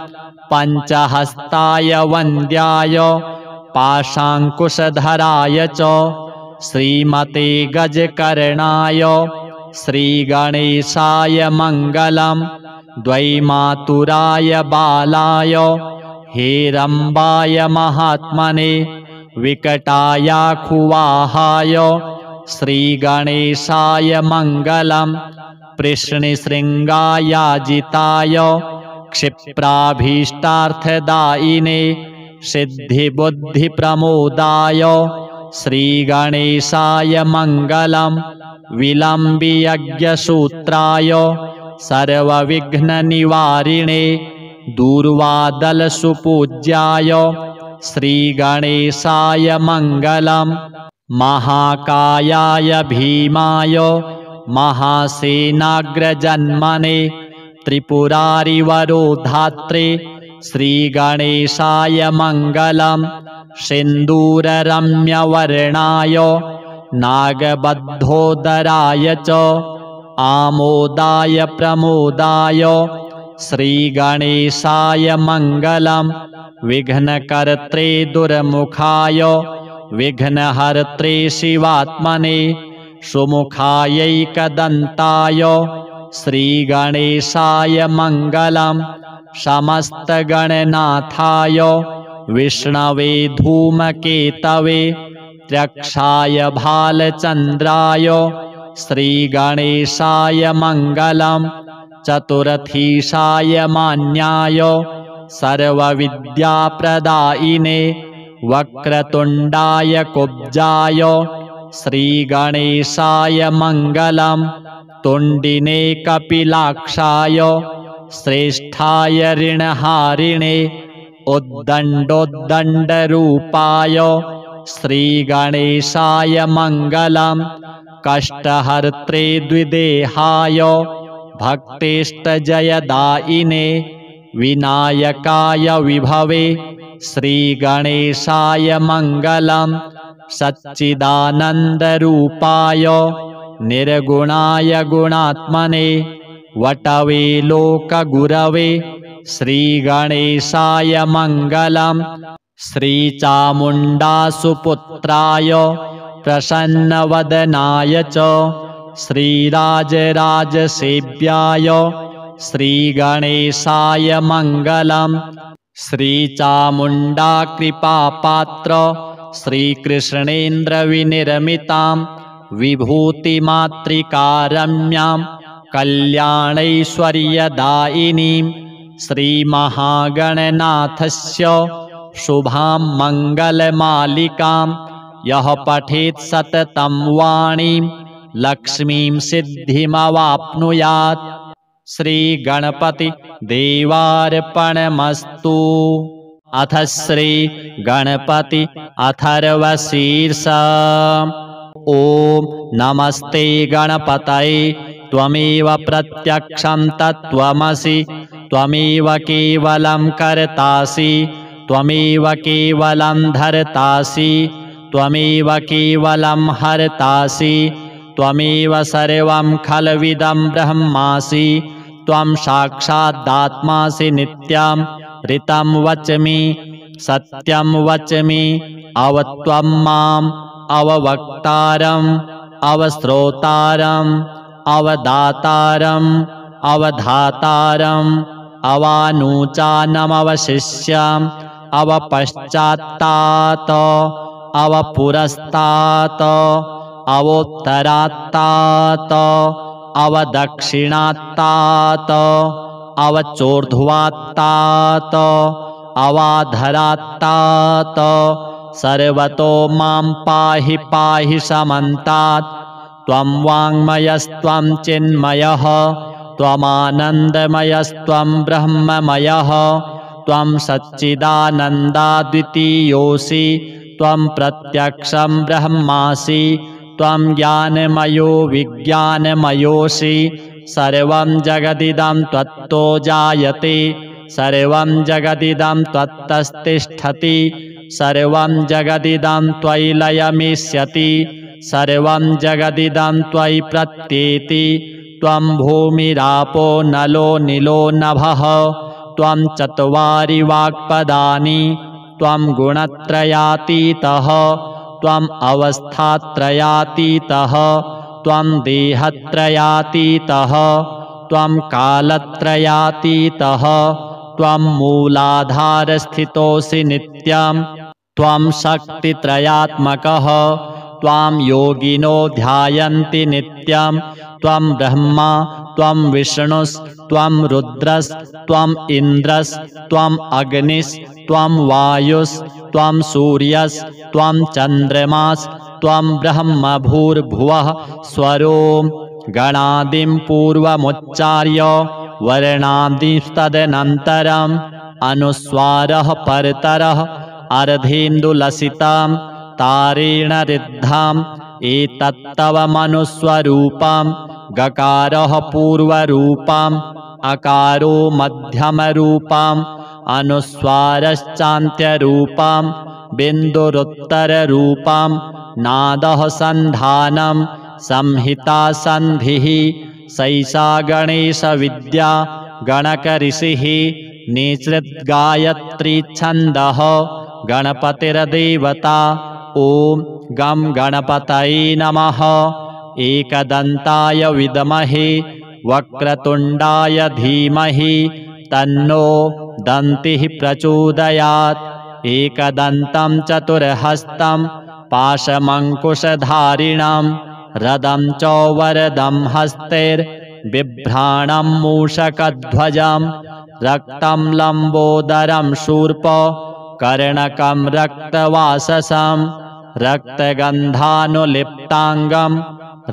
पञ्चहस्ताय वन्द्याय पाशाङ्कुशधराय च श्रीमते गजकर्णाय श्रीगणेशाय मङ्गलम्। द्वैमातुराय बालाय हेरम्बाय महात्मने विकटायाखुवाहाय श्रीगणेशाय मङ्गलम्। पृश्निशृङ्गायाजिताय क्षिप्राभीष्टार्थदायिने सिद्धिबुद्धिप्रमोदाय श्रीगणेशाय मङ्गलम्। विलम्बियज्ञसूत्राय सर्वविघ्ननिवारिणे दूर्वादलसुपूज्याय श्रीगणेशाय मङ्गलम्। महाकायाय भीमाय महासेनाग्रजन्मने त्रिपुरारिवरोधात्रे श्रीगणेशाय मङ्गलम्। सिन्दूररम्यवर्णाय नागबद्धोदराय च आमोदाय प्रमोदाय श्रीगणेशाय मङ्गलम्। विघ्नकर्त्रे दुर्मुखाय विघ्नहर्त्रे शिवात्मने सुमुखायैकदन्ताय श्रीगणेशाय मङ्गलम्। समस्तगणनाथाय विष्णवे धूमकेतवे त्र्यक्षाय भालचन्द्राय श्रीगणेशाय मङ्गलम्। चतुरथीशाय मान्याय सर्वविद्याप्रदायिने वक्रतुण्डाय कुब्जाय श्रीगणेशाय मङ्गलम् तुण्डिने कपिलाक्षाय श्रेष्ठाय ऋणहारिणे उद्दण्डोद्दण्डरूपाय श्रीगणेशाय मङ्गलम् कष्टहर्त्रे द्विदेहाय भक्तेष्टजयदायिने विनायकाय विभवे श्रीगणेशाय मङ्गलम् सच्चिदानन्दरूपाय निर्गुणाय गुणात्मने वटवे लोकगुरवे श्रीगणेशाय मङ्गलम् श्रीचामुण्डासुपुत्राय प्रसन्नवदनाय च श्रीराजराजसेव्याय श्रीगणेशाय मङ्गलम् श्रीचामुण्डाकृपापात्र श्रीकृष्णेन्द्रविनिर्मितां विभूतिमातृकारम्यां कल्याणैश्वर्यदायिनीं श्रीमहागणनाथस्य शुभां मङ्गलमालिकां यः पठेत् सततं वाणीं लक्ष्मीं सिद्धिमवाप्नुयात्। श्रीगणपति देवार्पणमस्तु। अथ श्रीगणपति अथर्वशीर्ष। ॐ नमस्ते गणपतये त्वमेव प्रत्यक्षं तत्त्वमसि त्वमेव केवलं कर्तासि त्वमेव केवलं धर्तासि त्वमेव केवलं हर्तासि त्वमेव सर्वं खल्विदं ब्रह्मासि त्वं साक्षादात्मासि नित्यं ऋतं वच्मि सत्यं वच्मि अवत्वं माम् अववक्तारम् अवश्रोतारम् अवदातारम् अवधातारम् अवानुचानमवशिष्यम् अवपश्चात्तात् अवपुरस्तात् अवोत्तरात्तात् अवदक्षिणात्तात् अवचोर्ध्वात्तात् अवाधरात्तात् सर्वतो मां पाहि पाहि समन्तात्। त्वं वाङ्मयस्त्वं चिन्मयः त्वमानन्दमयस्त्वं ब्रह्ममयः त्वं सच्चिदानन्दाद्वितीयोऽसि त्वं प्रत्यक्षं ब्रह्मासि त्वं ज्ञानमयो विज्ञानमयोऽसि सर्वं जगदिदं त्वत्तो जायते सर्वं जगदिदं त्वत्तस्तिष्ठति सर्वं जगदिदं त्वयि लयमिष्यति सर्वं जगदिदं त्वयि प्रत्येति त्वं भूमिरापो नलो नीलो नभः त्वं चत्वारि वाक्पदानि त्वं गुणत्रयातीतः त्वम् अवस्थात्रयातीतः त्वं देहत्रयातीतः त्वं कालत्रयातीतः त्वं मूलाधारस्थितोऽसि नित्यं त्वं शक्तित्रयात्मकः त्वां योगिनो ध्यायन्ति नित्यं त्वं ब्रह्मा त्वं विष्णुस्त्वं रुद्रस्त्वम् इन्द्रस्त्वम् अग्निस्त्वं वायुस्त्वं सूर्यस्त्वं चन्द्रमास्त्वं ब्रह्म भूर्भुवः स्वरों गणादिं पूर्वमुच्चार्य वर्णादिस्तदनन्तरम् अनुस्वारः परतरः अर्धेन्दुलसितां तारेण रिद्धाम् एतत्तव मनुस्वरूपं गकारः पूर्वरूपम् अकारो मध्यमरूपम् अनुस्वारश्चान्त्यरूपम् बिन्दुरुत्तररूपम् नादः सन्धानं संहिता सन्धिः सैषा गणेशविद्या गणकऋषिः निसृद्गायत्री छन्दः गणपतिर्देवता। ॐ गं गणपतये नमः। एकदन्ताय विद्महे वक्रतुण्डाय धीमहि तन्नो दन्तिः प्रचोदयात्। एकदन्तं चतुर्हस्तं पाशमङ्कुशधारिणं रदं च वरदं हस्तैर्बिभ्राणं मूषकध्वजं रक्तं लम्बोदरं शूर्प कर्णकं रक्तवाससं रक्तगन्धानुलिप्ताङ्गं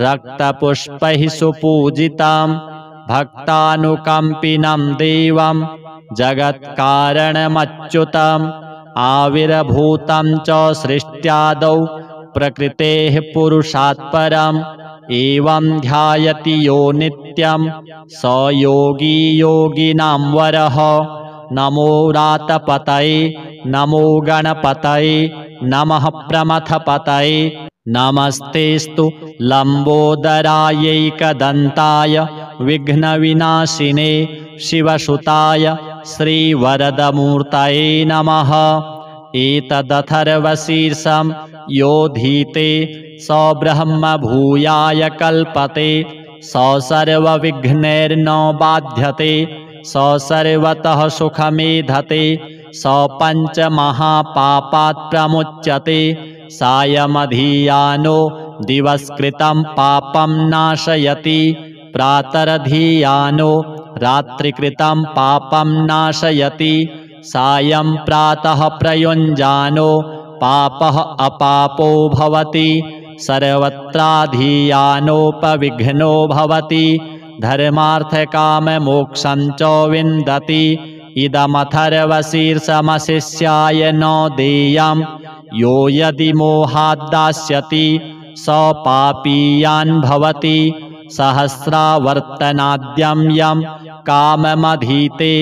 रक्तपुष्पैः सुपूजितं भक्तानुकम्पिनं देवं जगत्कारणमच्युतम् आविर्भूतं च सृष्ट्यादौ प्रकृतेः पुरुषात् परम् एवं ध्यायति यो नित्यं स योगी योगिनां वरः। नमो रातपतये नमो गणपतये नमः प्रमथपतये नमस्तेस्तु लम्बोदरायैकदन्ताय विघ्नविनाशिने शिवसुताय श्रीवरदमूर्तये नमः। एतदथर्वशीर्षं यो धीते स ब्रह्म भूयाय कल्पते स सर्वविघ्नैर्न बाध्यते स सर्वतः सुखमेधते स पञ्चमहापापात् प्रमुच्यते सायमधियानो दिवस्कृतं पापं नाशयति प्रातरधियानो रात्रिकृतं पापं नाशयति सायं प्रातः प्रयुञ्जानो पापः अपापो भवति सर्वत्राधियानोपविघ्नो भवति धर्मार्थकाममोक्षं च विन्दति। इदमथर्वशीर्षमशिष्याय न देयं यो यदि मोहाद्दास्यति स पापीयान् भवति सहस्रावर्तनाद्यं यं काममधीते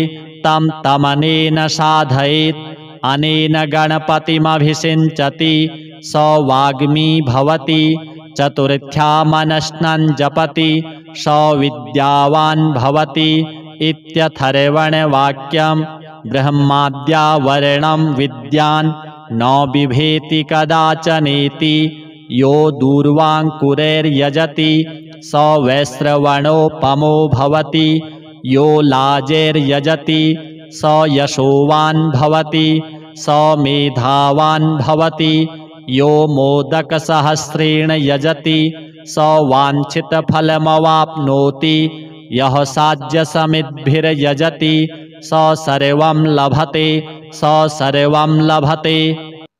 तं तमनेन साधयेत् अनेन गणपतिमभिषिञ्चति स वाग्मी भवति चतुर्थ्या मनस्नं जपति स विद्यावान् भवति इत्यथर्वणवाक्यं ब्रह्माद्यावरणं विद्यान् न बिभेति कदाचनेति यो दूर्वाङ्कुरैर्यजति स वैश्रवणोपमो भवति यो लाजैर्यजति स यशोवान् भवति स मेधावान् भवति यो मोदकसहस्रेण यजति स वाञ्छितफलमवाप्नोति यः साज्यसमिद्भिर्यजति स सर्वं लभते स सर्वं लभते।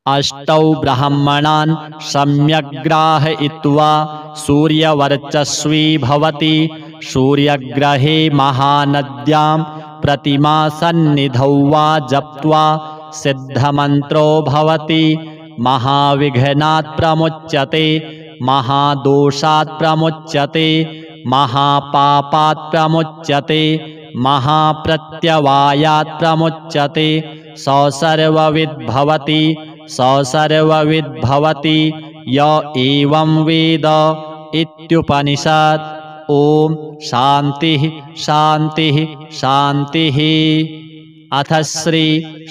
अष्टौ ब्राह्मणान् सम्यग्ग्राहयित्वा सूर्यवर्चस्वी भवति सूर्यग्रहे महानद्यां प्रतिमासन्निधौ वा जप्त्वा सिद्धमन्त्रो भवति महाविघ्नात् प्रमुच्यते महादोषात् प्रमुच्यते महापापात् प्रमुच्यते महाप्रत्यवायात् प्रमुच्यते स सर्वविद् भवति स सर्वविद् भवति य एवं वेद इत्युपनिषत्। ॐ शान्तिः शान्तिः शान्तिः। अथ श्री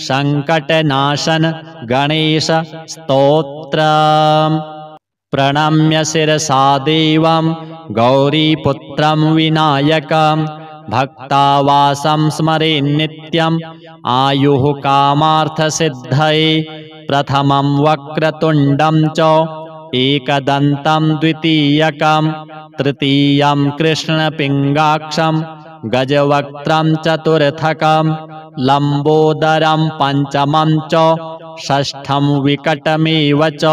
संकटनाशन गणेश स्तोत्रम्। प्रणम्य शिरसा देवं गौरीपुत्रं विनायकं भक्तावासं स्मरेन्नित्यम् आयुः कामार्थसिद्धये प्रथमं वक्रतुण्डं च एकदन्तं द्वितीयकं तृतीयं कृष्णपिङ्गाक्षं गजवक्त्रं चतुर्थकं लम्बोदरं पञ्चमं च षष्ठं विकटमेव च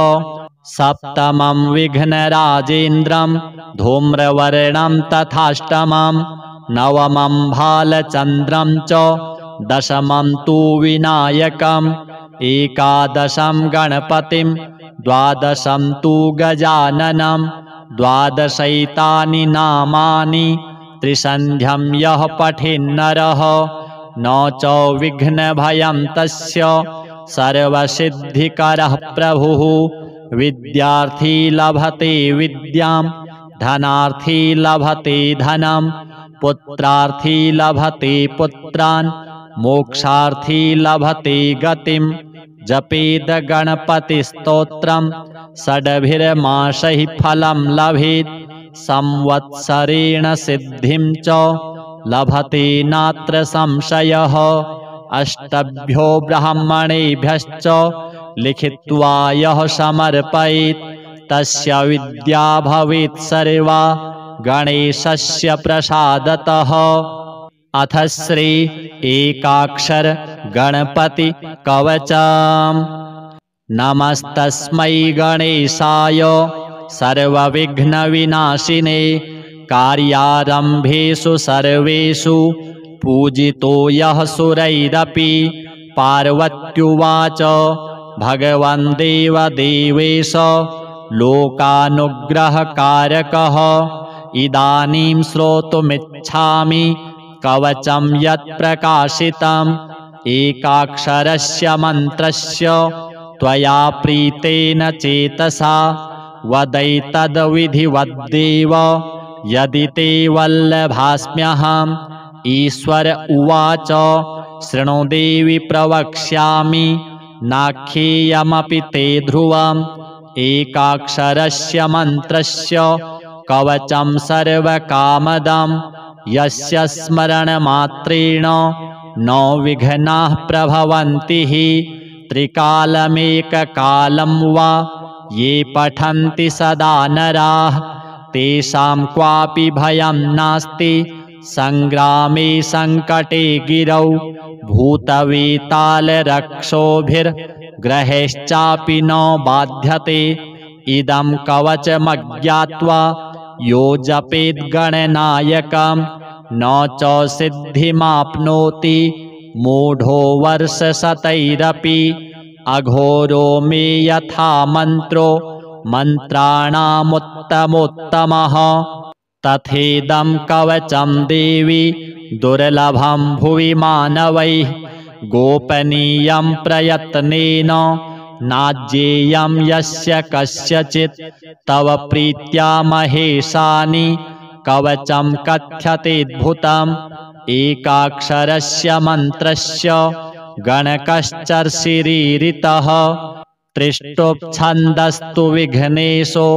सप्तमं विघ्नराजेन्द्रं धूम्रवर्णं तथाष्टमं नवमं भालचन्द्रं च दशमं तु विनायकम् एकादशं गणपतिं द्वादशं तु गजाननं द्वादशैतानि नामानि त्रिसन्ध्यं यः पठेन्नरः न च विघ्नभयं तस्य सर्वसिद्धिकरः प्रभुः। विद्यार्थी लभते विद्यां धनार्थी लभते धनं पुत्रार्थी लभते पुत्रान् मोक्षार्थी लभते गतिं। जपेद गणपतिस्तोत्रं षड्भिर्मासैः फलं लभेत् संवत्सरेण सिद्धिं च लभते नात्र संशयः। अष्टभ्यो ब्राह्मणेभ्यश्च लिखित्वा यः समर्पयेत् तस्य विद्या भवेत् सर्वा गणेशस्य प्रसादतः। अथ श्री एकाक्षर गणपति कवचम्। नमस्तस्मै गणेशाय सर्वविघ्नविनाशिने कार्यारम्भेषु सर्वेषु पूजितो यः सुरैरपि। पार्वत्युवाच भगवन् देवदेवेश लोकानुग्रहकारकः इदानीं श्रोतुमिच्छामि कवचं यत्प्रकाशितम् एकाक्षरस्य मन्त्रस्य त्वया प्रीतेन चेतसा वदैतद्विधिवद्देव यदि ते वल्लभास्म्यहम्। ईश्वर उवाच शृणु देवि प्रवक्ष्यामि नाख्येयमपि ते ध्रुवम् एकाक्षरस्य मन्त्रस्य कवचं सर्वकामदं यस्य स्मरणमात्रेण न विघ्नाः प्रभवन्ति हि। त्रिकालमेककालं वा ये पठन्ति सदा नराः तेषां क्वापि भयं नास्ति संग्रामे संकटे गिरौ। भूतवेतालरक्षोभिर्ग्रहेश्चापि न बाध्यते इदं कवचमज्ञात्वा यो जपेत् गणनायकं न च सिद्धिमाप्नोति मूढो वर्षशतैरपि। अघोरो मे यथा मन्त्रो मन्त्राणामुत्तमोत्तमः तथेदं कवचं देवी दुर्लभं भुवि मानवैः। गोपनीयं प्रयत्नेन नाज्येयं यस्य कस्यचित् तव प्रीत्या महेशानि कवचं कथ्यतेऽद्भुतम् एकाक्षरस्य मन्त्रस्य गणकश्चर्षिरीरितः। त्रिष्टुप्छन्दस्तु विघ्नेशो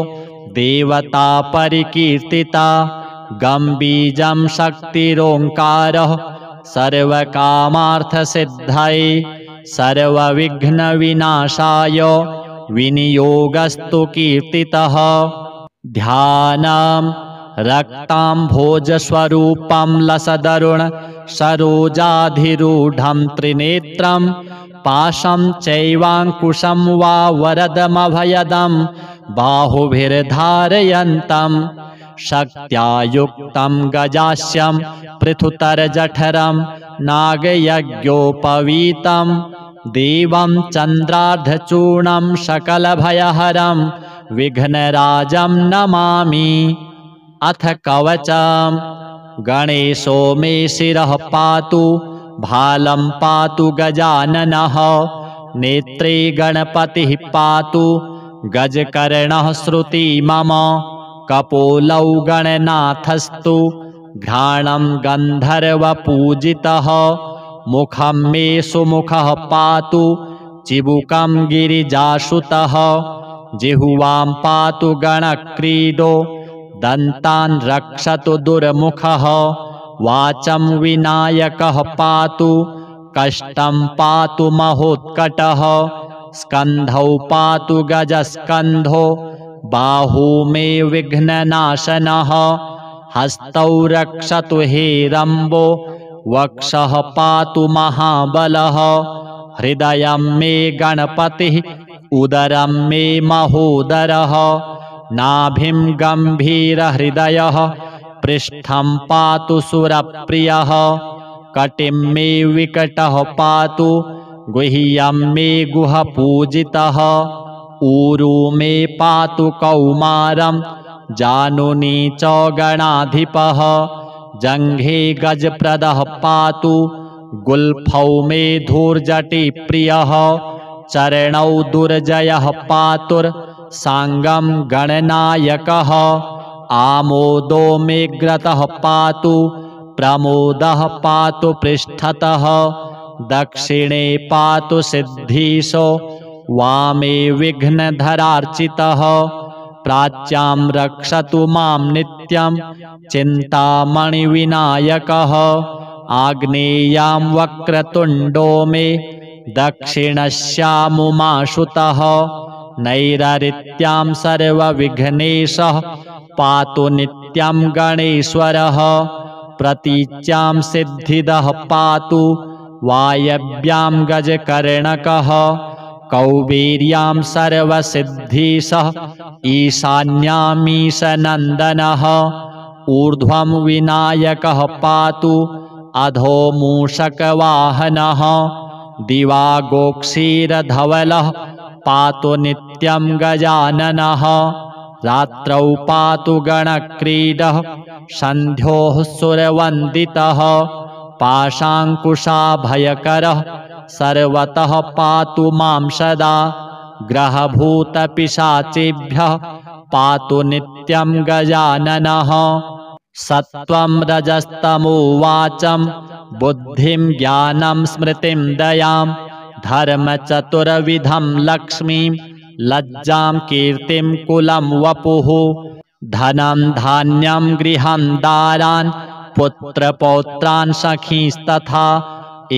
देवता परिकीर्तिता गम्बीजं शक्तिरोङ्कारः सर्वकामार्थसिद्धये सर्वविघ्नविनाशाय विनियोगस्तु कीर्तितः। ध्यानम् रक्ताम्भोजस्वरूपं लसदरुण सरोजाधिरूढं त्रिनेत्रं पाशं चैवाङ्कुशं वा वरदमभयदं बाहुभिर्धारयन्तं शक्त्या युक्तं गजास्यं पृथुतरजठरं नागयज्ञोपवीतं देवं चन्द्रार्धचूर्णं सकलभयहरं विघ्नराजं नमामि। अथ कवचम् गणेशो मे शिरः पातु भालं पातु गजाननः नेत्रे गणपतिः पातु गजकर्णः श्रुति मम कपोलौ गणनाथस्तु घ्राणं गन्धर्वपूजितः मुखं मे सुमुखः पातु चिबुकं गिरिजासुतः जिह्वां पातु गणक्रीडो दन्तान् रक्षतु दुर्मुखः वाचं विनायकः पातु कष्टं पातु महोत्कटः स्कन्धौ पातु गजस्कन्धो बाहू मे विघ्ननाशनः हस्तौ रक्षतु हेरम्बो वक्षः पातु महाबलः हृदयं मे गणपतिः उदरं मे महोदरः नाभिं गम्भीरहृदयः पृष्ठं पातु सुरप्रियः कटिं मे विकटः पातु गुह्यं मे गुहपूजितः ऊरू मे पातु कौमारं जानुनी च गणाधिपः जङ्घे गजप्रदः पातु गुल्फौ मे धूर्जटिप्रियः चरणौ दुर्जयः पातुर्साङ्गं गणनायकः आमोदो मे ग्रतः पातु प्रमोदः पातु पृष्ठतः दक्षिणे पातु सिद्धीशो वामे विघ्नधरार्चितः प्राच्यां रक्षतु मां नित्यं चिन्तामणिविनायकः आग्नेयां वक्रतुण्डो मे दक्षिणस्यामुमाशुतः नैररित्यां सर्वविघ्नेशः पातु नित्यं गणेश्वरः प्रतीच्यां सिद्धिदः पातु वायव्यां गजकर्णकः कौबेर्यां सर्वसिद्धीशः ईशान्यामीशनन्दनः ऊर्ध्वं विनायकः पातु अधो मूषकवाहनः दिवागोक्षीरधवलः पातु नित्यं गजाननः रात्रौ पातु गणक्रीडः सन्ध्योः सुरवन्दितः पाशाङ्कुशाभयकरः सर्वतः पातु मां सदा ग्रहभूतपिशाचेभ्यः पातु नित्यं गजाननः सत्त्वं रजस्तमो वाचं बुद्धिं ज्ञानं स्मृतिं दयां धर्मचतुर्विधं लक्ष्मीं लज्जां कीर्तिं कुलं वपुः धनं धान्यं गृहं दारान् पुत्रपौत्रान् सखींस्तथा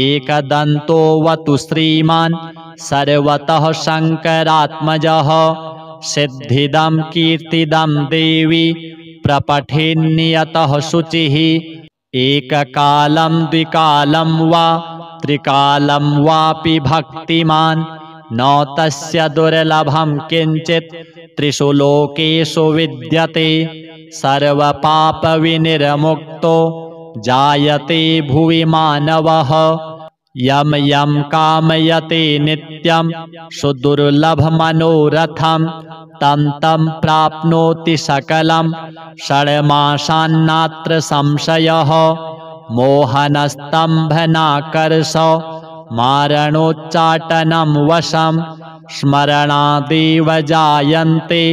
एकदन्तोऽवतु श्रीमान् सर्वतः शङ्करात्मजः सिद्धिदं कीर्तिदं देवी प्रपठेन्नियतः शुचिः एककालं द्विकालं वा त्रिकालं वापि भक्तिमान् न तस्य दुर्लभं किञ्चित् त्रिषु लोकेषु विद्यते सर्वपापविनिर्मुक्तो जायते भुवि मानवः यं यं कामयते नित्यं सुदुर्लभमनोरथं तं तं प्राप्नोति सकलं षड्मासान्नात्र संशयः मोहनस्तम्भनाकर्ष मारणोच्चाटनं वशं स्मरणादेव जायन्ते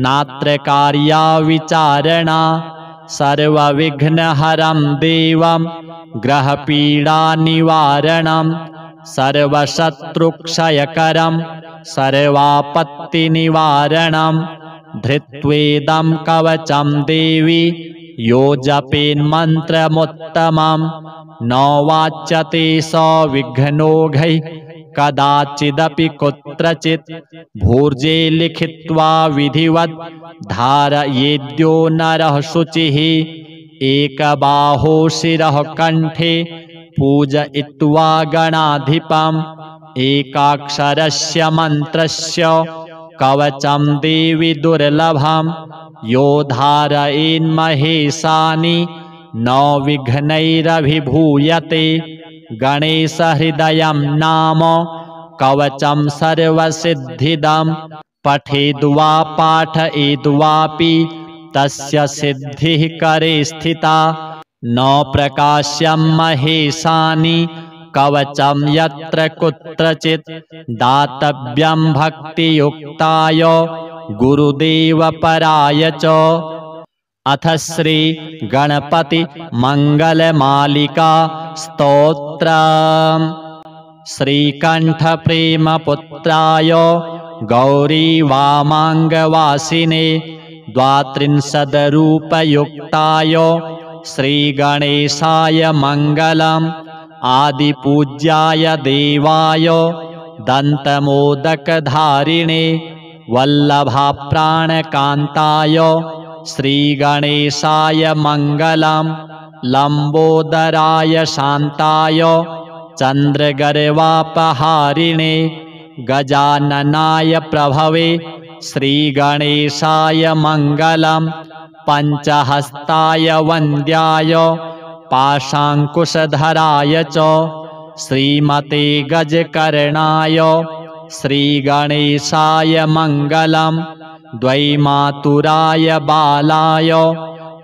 नात्र कार्या विचारणा सर्वविघ्नहरं देवं ग्रहपीडानिवारणं सर्वशत्रुक्षयकरं सर्वापत्तिनिवारणं धृत्वेदं कवचं देवी यो जपेन्मन्त्रमुत्तमं न वाच्यते स विघ्नौघैः कदाचिदपि कुत्रचित् भूर्जे लिखित्वा विधिवत् धारयेद्यो नरः शुचिः एकबाहो शिरः कण्ठे पूजयित्वा गणाधिपम् एकाक्षरस्य मन्त्रस्य कवचं देवि दुर्लभं यो धारयेन्महेशानि न विघ्नैरभिभूयते गणेशहृदयं नाम कवचं सर्वसिद्धिदं पठेद्वा पाठयेद्वापि तस्य सिद्धिः करे स्थिता न प्रकाश्यं महेशानि कवचं यत्र कुत्रचित् दातव्यं भक्तियुक्ताय गुरुदेवपराय च अथ श्री गणपति मंगलमालिका स्तोत्रम् श्रीकण्ठप्रेमपुत्राय गौरीवामाङ्गवासिने द्वात्रिंशद्रूपयुक्ताय श्रीगणेशाय मङ्गलम् आदिपूज्याय देवाय दन्तमोदकधारिणे वल्लभाप्राणकान्ताय श्रीगणेशाय मङ्गलम् लम्बोदराय शान्ताय चन्द्रगर्वापहारिणे गजाननाय प्रभवे श्रीगणेशाय मङ्गलम् पञ्चहस्ताय वन्द्याय पाशाङ्कुशधराय च श्रीमते गजकर्णाय श्रीगणेशाय मङ्गलम् द्वैमातुराय बालाय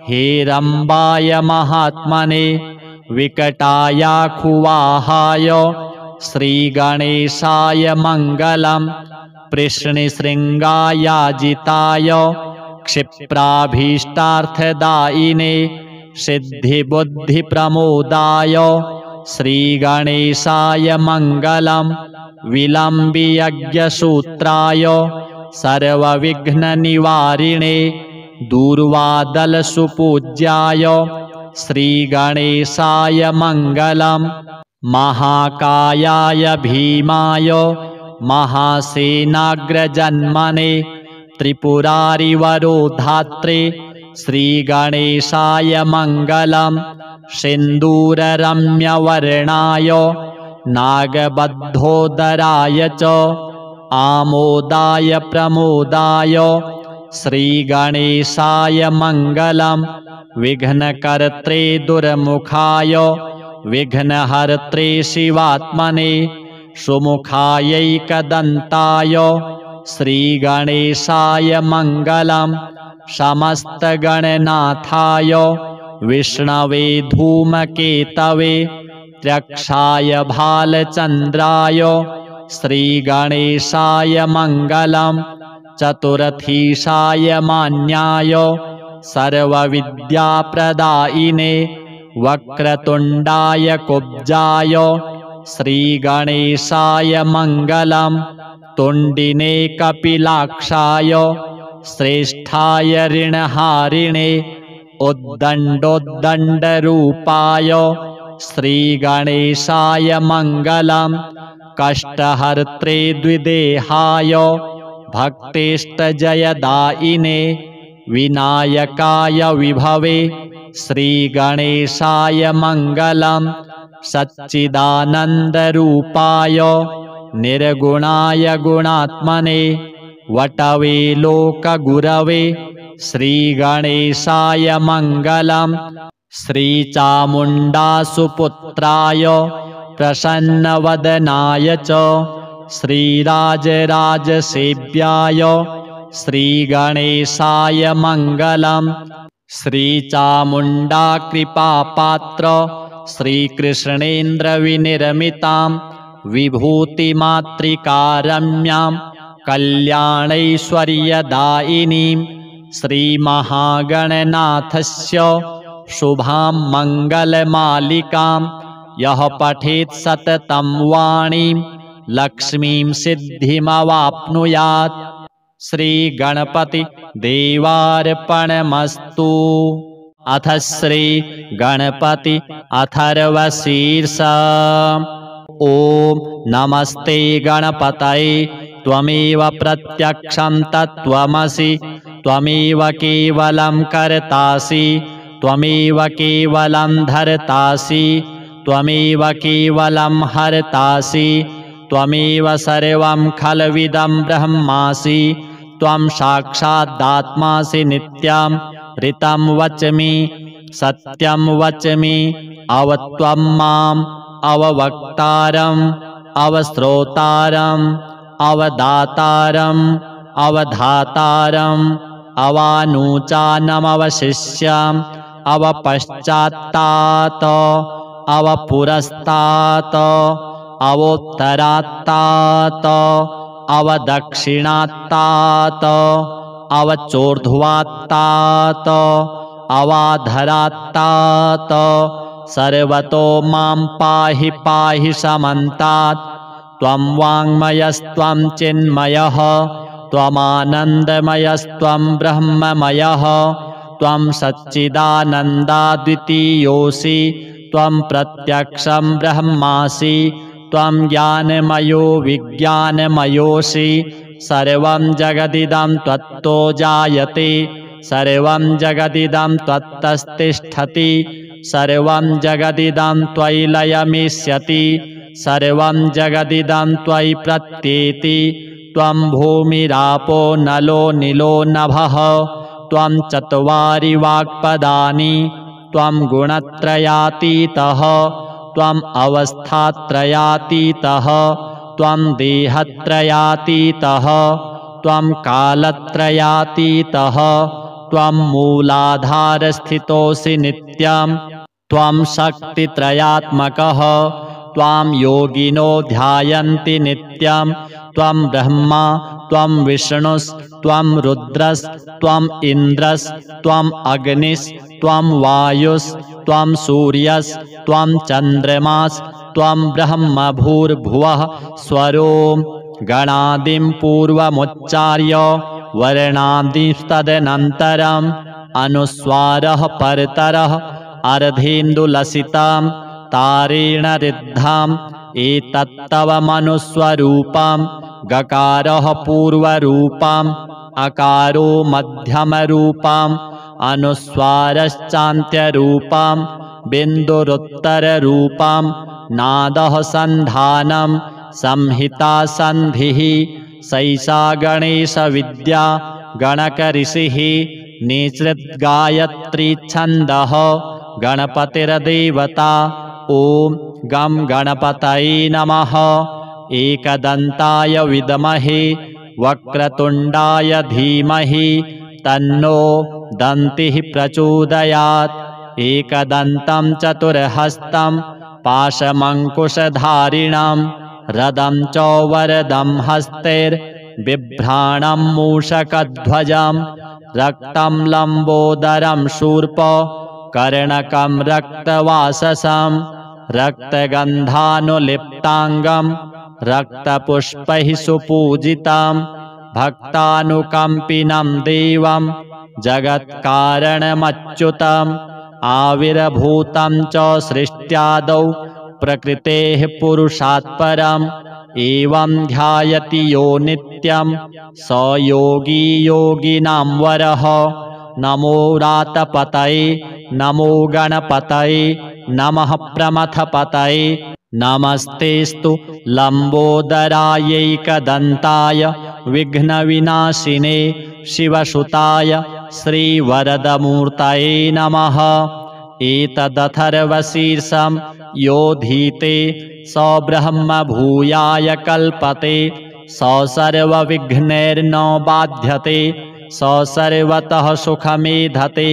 हेरम्बाय महात्मने विकटायाखुवाहाय श्रीगणेशाय मङ्गलम् कृष्णशृङ्गायाजिताय क्षिप्राभीष्टार्थदायिने सिद्धिबुद्धिप्रमोदाय श्रीगणेशाय मङ्गलम् विलम्बियज्ञसूत्राय सर्वविघ्ननिवारिणे दूर्वादलसुपूज्याय श्रीगणेशाय मङ्गलम् महाकायाय भीमाय महासेनाग्रजन्मने त्रिपुरारिवरोधात्रे श्रीगणेशाय मङ्गलम् सिन्दूररम्यवर्णाय नागबद्धोदराय च आमोदाय प्रमोदाय श्रीगणेशाय मङ्गलम् विघ्नकर्त्रे दुर्मुखाय विघ्नहर्त्रे शिवात्मने सुमुखायैकदन्ताय श्रीगणेशाय मङ्गलम् समस्तगणनाथाय विष्णवे धूमकेतवे त्र्यक्षाय भालचन्द्राय श्रीगणेशाय मङ्गलम् चतुरथीशाय मान्याय सर्वविद्याप्रदायिने वक्रतुण्डाय कुब्जाय श्रीगणेशाय मङ्गलम् तुण्डिने कपिलाक्षाय श्रेष्ठाय ऋणहारिणे उद्दण्डोद्दण्डरूपाय श्रीगणेशाय मङ्गलम् कष्टहर्त्रे द्विदेहाय भक्तेष्टजयदायिने विनायकाय विभवे श्रीगणेशाय मङ्गलम् सच्चिदानन्दरूपाय निर्गुणाय गुणात्मने वटवे लोकगुरवे श्रीगणेशाय मङ्गलम् श्रीचामुण्डासुपुत्राय प्रसन्नवदनाय च श्रीराजराजसेव्याय श्रीगणेशाय मङ्गलम् श्रीचामुण्डाकृपापात्र श्रीकृष्णेन्द्रविनिर्मितां विभूतिमातृकारम्यां कल्याणैश्वर्यदायिनीं श्रीमहागणनाथस्य शुभां मङ्गलमालिकां यः पठेत् सततं वाणीं लक्ष्मीं सिद्धिमवाप्नुयात्। श्रीगणपति देवार्पणमस्तु। अथ श्रीगणपति अथर्वशीर्ष। ॐ नमस्ते गणपतये त्वमेव प्रत्यक्षं तत्त्वमसि त्वमेव केवलं कर्तासि त्वमेव केवलं धर्तासि त्वमेव केवलं हर्तासि त्वमेव सर्वं खल्विदं ब्रह्मासि त्वं साक्षादात्मासि नित्यं ऋतं वच्मि सत्यं वच्मि अवत्वं माम् अववक्तारम् अवश्रोतारम् अवदातारम् अवधातारम् अवानुचानमवशिष्यम् अवपश्चात्तात् अवपुरस्तात् अवोत्तरात्तात् अवदक्षिणात्तात् अवचोर्ध्वात्तात् अवाधरात्तात् सर्वतो मां पाहि पाहि समन्तात्। त्वं वाङ्मयस्त्वं चिन्मयः त्वमानन्दमयस्त्वं ब्रह्ममयः त्वं सच्चिदानन्दाद्वितीयोऽसि त्वं प्रत्यक्षं ब्रह्मासि त्वं ज्ञानमयो विज्ञानमयोऽसि सर्वं जगदिदं त्वत्तो जायते सर्वं जगदिदं त्वत्तस्तिष्ठति सर्वं जगदिदं त्वयि लयमिष्यति सर्वं जगदिदं त्वयि प्रत्येति त्वं भूमिरापो नलो नीलो नभः त्वं चत्वारि वाक्पदानि त्वं गुणत्रयातीतः त्वम् अवस्थात्रयातीतः त्वं देहत्रयातीतः त्वं कालत्रयातीतः त्वं मूलाधारस्थितोऽसि नित्यं त्वं शक्तित्रयात्मकः त्वां योगिनो ध्यायन्ति नित्यं त्वं ब्रह्मा त्वं विष्णुस्त्वं रुद्रस्त्वम् इन्द्रस्त्वम् अग्निस्त्वं वायुस्त्वं सूर्यस्त्वं चन्द्रमास्त्वं ब्रह्म भूर्भुवः स्वरो गणादिं पूर्वमुच्चार्य वर्णादिस्तदनन्तरम् अनुस्वारः परतरः अर्धेन्दुलसितां तारेण रिद्धाम् एतत्तव मनुस्वरूपं गकारः पूर्वरूपम् अकारो मध्यमरूपम् अनुस्वारश्चान्त्यरूपम् बिन्दुरुत्तररूपम् नादः सन्धानं संहिता सन्धिः सैषा गणेशविद्या गणकऋषिः निसृद्गायत्री छन्दः गणपतिर्देवता। ॐ गं गणपतये नमः। एकदन्ताय विद्महे वक्रतुण्डाय धीमहि तन्नो दन्तिः प्रचोदयात्। एकदन्तं चतुर्हस्तं पाशमङ्कुशधारिणं रदं च वरदं हस्तैर्बिभ्राणं मूषकध्वजं रक्तं लम्बोदरं शूर्प कर्णकं रक्तवाससं रक्तगन्धानुलिप्ताङ्गं रक्तपुष्पैः सुपूजितं भक्तानुकम्पिनं देवं जगत्कारणमच्युतम् आविर्भूतं च सृष्ट्यादौ प्रकृतेः पुरुषात् परम् एवं ध्यायति यो नित्यं स योगी योगिनां वरः। नमो रातपतये नमो गणपतये नमः प्रमथपतये नमस्तेस्तु लम्बोदरायैकदन्ताय विघ्नविनाशिने शिवसुताय श्रीवरदमूर्तये नमः। एतदथर्वशीर्षं योधीते स ब्रह्म भूयाय कल्पते स सर्वविघ्नैर्न बाध्यते स सर्वतः सुखमेधते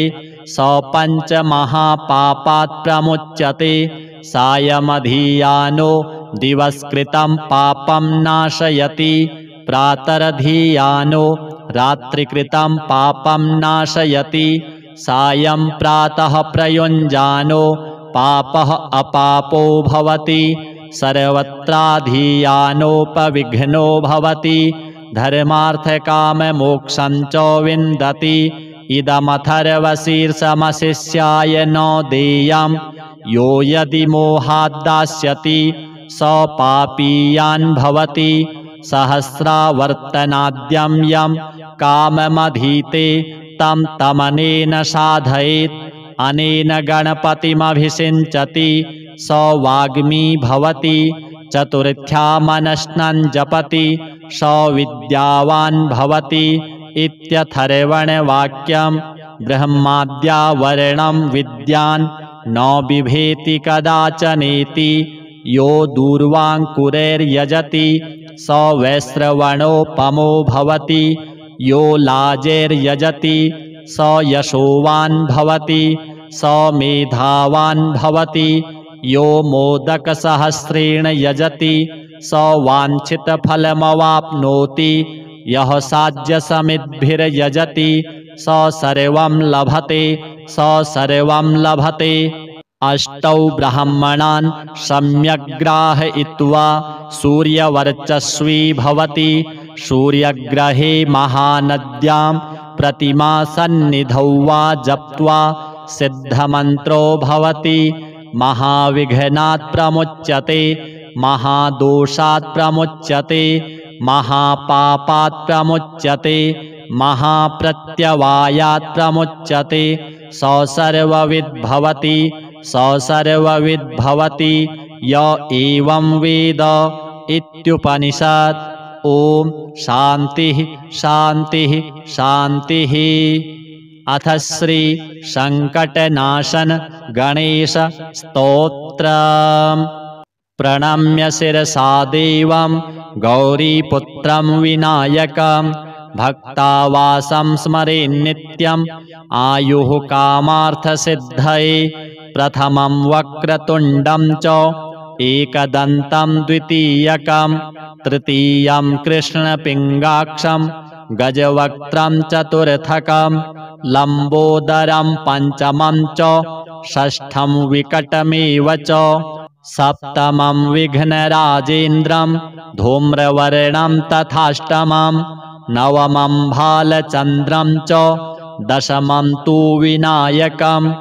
स पञ्चमहापापात् प्रमुच्यते सायमधियानो दिवस्कृतं पापं नाशयति प्रातरधियानो रात्रिकृतं पापं नाशयति सायं प्रातः प्रयुञ्जानो पापः अपापो भवति सर्वत्राधियानोपविघ्नो भवति धर्मार्थकाममोक्षं च विन्दति। इदमथर्वशीर्षमशिष्याय न देयं यो यदि मोहाद्दास्यति स पापीयान् भवति सहस्रावर्तनाद्यं यं काममधीते तं तमनेन साधयेत् अनेन गणपतिमभिषिञ्चति स वाग्मी भवति चतुर्थ्या मनस्नं जपति स विद्यावान् भवति इत्यथर्वणवाक्यं ब्रह्माद्यावर्णं विद्यान् न बिभेति कदाचनेति यो दूर्वाङ्कुरैर्यजति स वैश्रवणोपमो भवति यो लाजैर्यजति स यशोवान् भवति स मेधावान् भवति यो मोदकसहस्रेण यजति स वाञ्छितफलमवाप्नोति यः साज्यसमिद्भिर्यजति स सर्वं लभते स सर्वं लभते। अष्टौ ब्राह्मणान् सम्यग्ग्राहयित्वा सूर्यवर्चस्वी भवति सूर्यग्रहे महानद्यां प्रतिमासन्निधौ वा जप्त्वा सिद्धमन्त्रो भवति महाविघ्नात् प्रमुच्यते महादोषात् प्रमुच्यते महापापात् प्रमुच्यते महाप्रत्यवायात् प्रमुच्यते स सर्वविद्भवति स सर्वविद्भवति य एवं वेद इत्युपनिषत्। ॐ शान्तिः शान्तिः शान्तिः। अथ श्री संकटनाशन गणेश स्तोत्रम्। प्रणम्य शिरसा देवं गौरीपुत्रं विनायकं भक्तावासं स्मरेन्नित्यम् आयुः कामार्थसिद्धये प्रथमं वक्रतुण्डं च एकदन्तं द्वितीयकं तृतीयं कृष्णपिङ्गाक्षं गजवक्त्रं चतुर्थकं लम्बोदरं पञ्चमं च षष्ठं विकटमेव च सप्तमं विघ्नराजेन्द्रं धूम्रवर्णं तथाष्टमं नवमं भालचन्द्रं च दशमं तु विनायकम्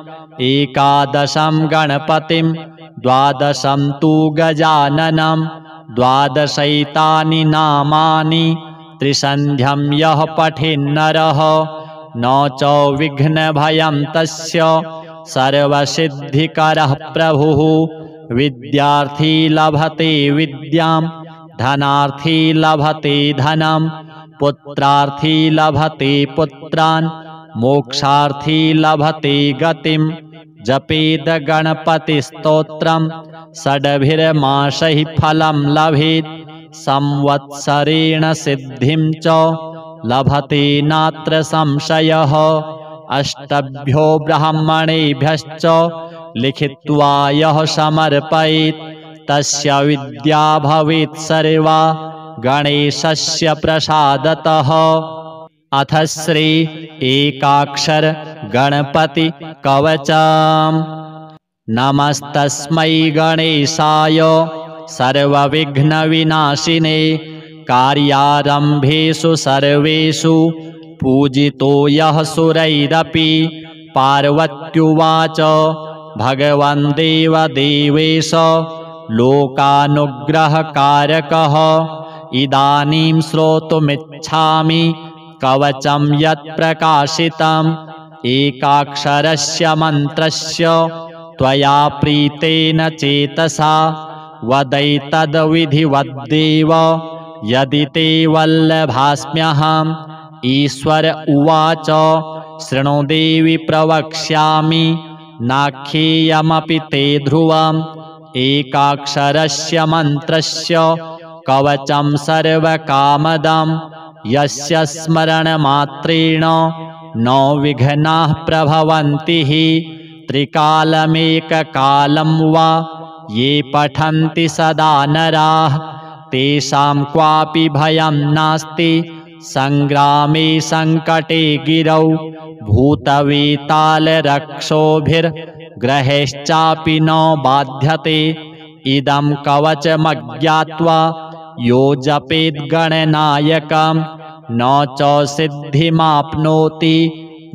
एकादशं गणपतिं द्वादशं तु गजाननं द्वादशैतानि नामानि त्रिसन्ध्यं यः पठेन्नरः न च विघ्नभयं तस्य सर्वसिद्धिकरः प्रभुः विद्यार्थी लभते विद्यां धनार्थी लभते धनं पुत्रार्थी लभते पुत्रान् मोक्षार्थी लभते गतिं जपेद गणपतिस्तोत्रं षड्भिर्मासैः फलं लभेत् संवत्सरेण सिद्धिं च लभते नात्र संशयः अष्टभ्यो ब्राह्मणेभ्यश्च लिखित्वा यः समर्पयेत् तस्य विद्या भवेत् सर्वा गणेशस्य प्रसादतः। अथ श्री एकाक्षर गणपति कवचम्। नमस्तस्मै गणेशाय सर्वविघ्नविनाशिने कार्यारम्भेषु सर्वेषु पूजितो यः सुरैरपि। पार्वत्युवाच भगवन् देवदेवेश लोकानुग्रहकारकः इदानीं श्रोतुमिच्छामि कवचं यत्प्रकाशितम् एकाक्षरस्य मन्त्रस्य त्वया प्रीतेन चेतसा वदैतद्विधिवद्देव यदि ते वल्लभास्म्यहम्। ईश्वर उवाच शृणु देवि प्रवक्ष्यामि नाख्येयमपि ते ध्रुवम् एकाक्षरस्य मन्त्रस्य कवचं सर्वकामदम् यस्य स्मरणमात्रेण न विघ्नाः प्रभवन्ति हि त्रिकालमेककालं वा ये पठन्ति सदा नराः तेषां क्वापि भयं नास्ति संग्रामे संकटे गिरौ भूतवेतालरक्षोभिर्ग्रहेश्चापि न बाध्यते इदं कवचमज्ञात्वा यो जपेत् गणनायकं न च सिद्धिमाप्नोति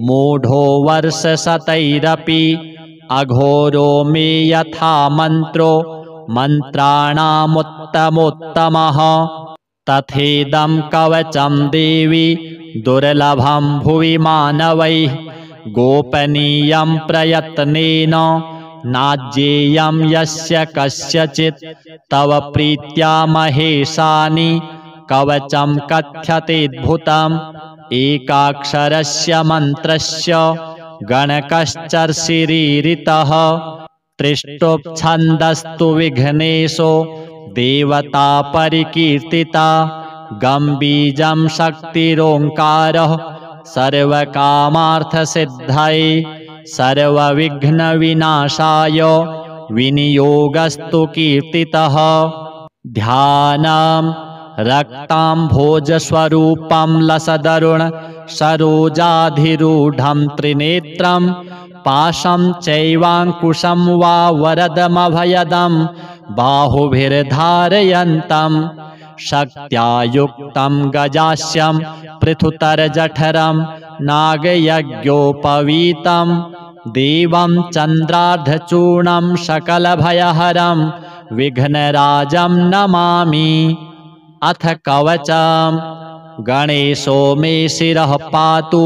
मूढो वर्षशतैरपि अघोरो मे यथा मन्त्रो मन्त्राणामुत्तमोत्तमः तथेदं कवचं देवी दुर्लभं भुवि मानवैः गोपनीयं प्रयत्नेन नाज्ञेयं यस्य कस्यचित् तव प्रीत्या महेशानि कवचं कथ्यतेऽद्भुतम् एकाक्षरस्य मन्त्रस्य गणकश्चर्षिरीरितः त्रिष्टुप्छन्दस्तु विघ्नेशो देवता परिकीर्तिता गम्बीजं शक्तिरोङ्कारः सर्वकामार्थसिद्धये सर्वविघ्नविनाशाय विनियोगस्तु कीर्तितः। ध्यानं रक्ताम्भोजस्वरूपं लसदरुण सरोजाधिरूढं त्रिनेत्रं पाशं चैवाङ्कुशं वा वरदमभयदं बाहुभिर्धारयन्तं शक्त्या युक्तं गजास्यं पृथुतरजठरं नागयज्ञोपवीतं देवं चन्द्रार्धचूर्णं सकलभयहरं विघ्नराजं नमामि। अथ कवचं गणेशो मे शिरः पातु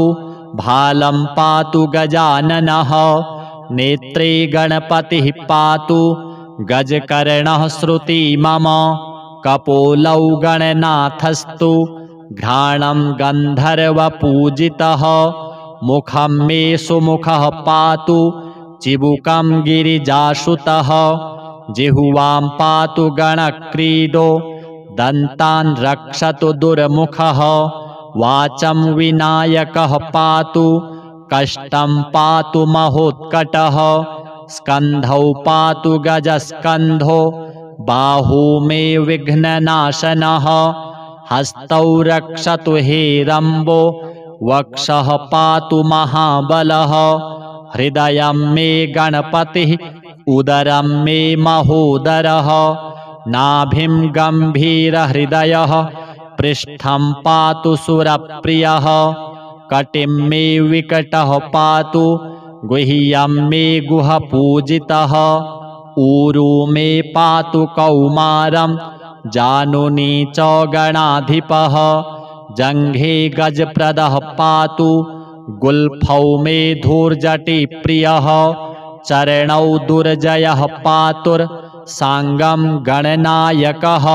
भालं पातु गजाननः नेत्रे गणपतिः पातु गजकर्णः श्रुति मम कपोलौ गणनाथस्तु घ्राणं गन्धर्वपूजितः मुखं मे सुमुखः पातु चिबुकं गिरिजासुतः जिह्वां पातु गणक्रीडो दन्तान् रक्षतु दुर्मुखः वाचं विनायकः पातु कष्टं पातु महोत्कटः स्कन्धौ पातु गजस्कन्धो बाहू मे विघ्ननाशनः हस्तौ रक्षतु हेरम्बो वक्षः पातु महाबलः हृदयं मे गणपतिः उदरं मे महोदरः नाभिं गम्भीरहृदयः पृष्ठं पातु सुरप्रियः कटिं मे विकटः पातु गुह्यं मे गुहपूजितः ऊरू मे पातु कौमारं जानुनी च गणाधिपः जङ्घे गजप्रदः पातु गुल्फौ मे धूर्जटिप्रियः चरणौ दुर्जयः पातुर् सांगं गणनायकः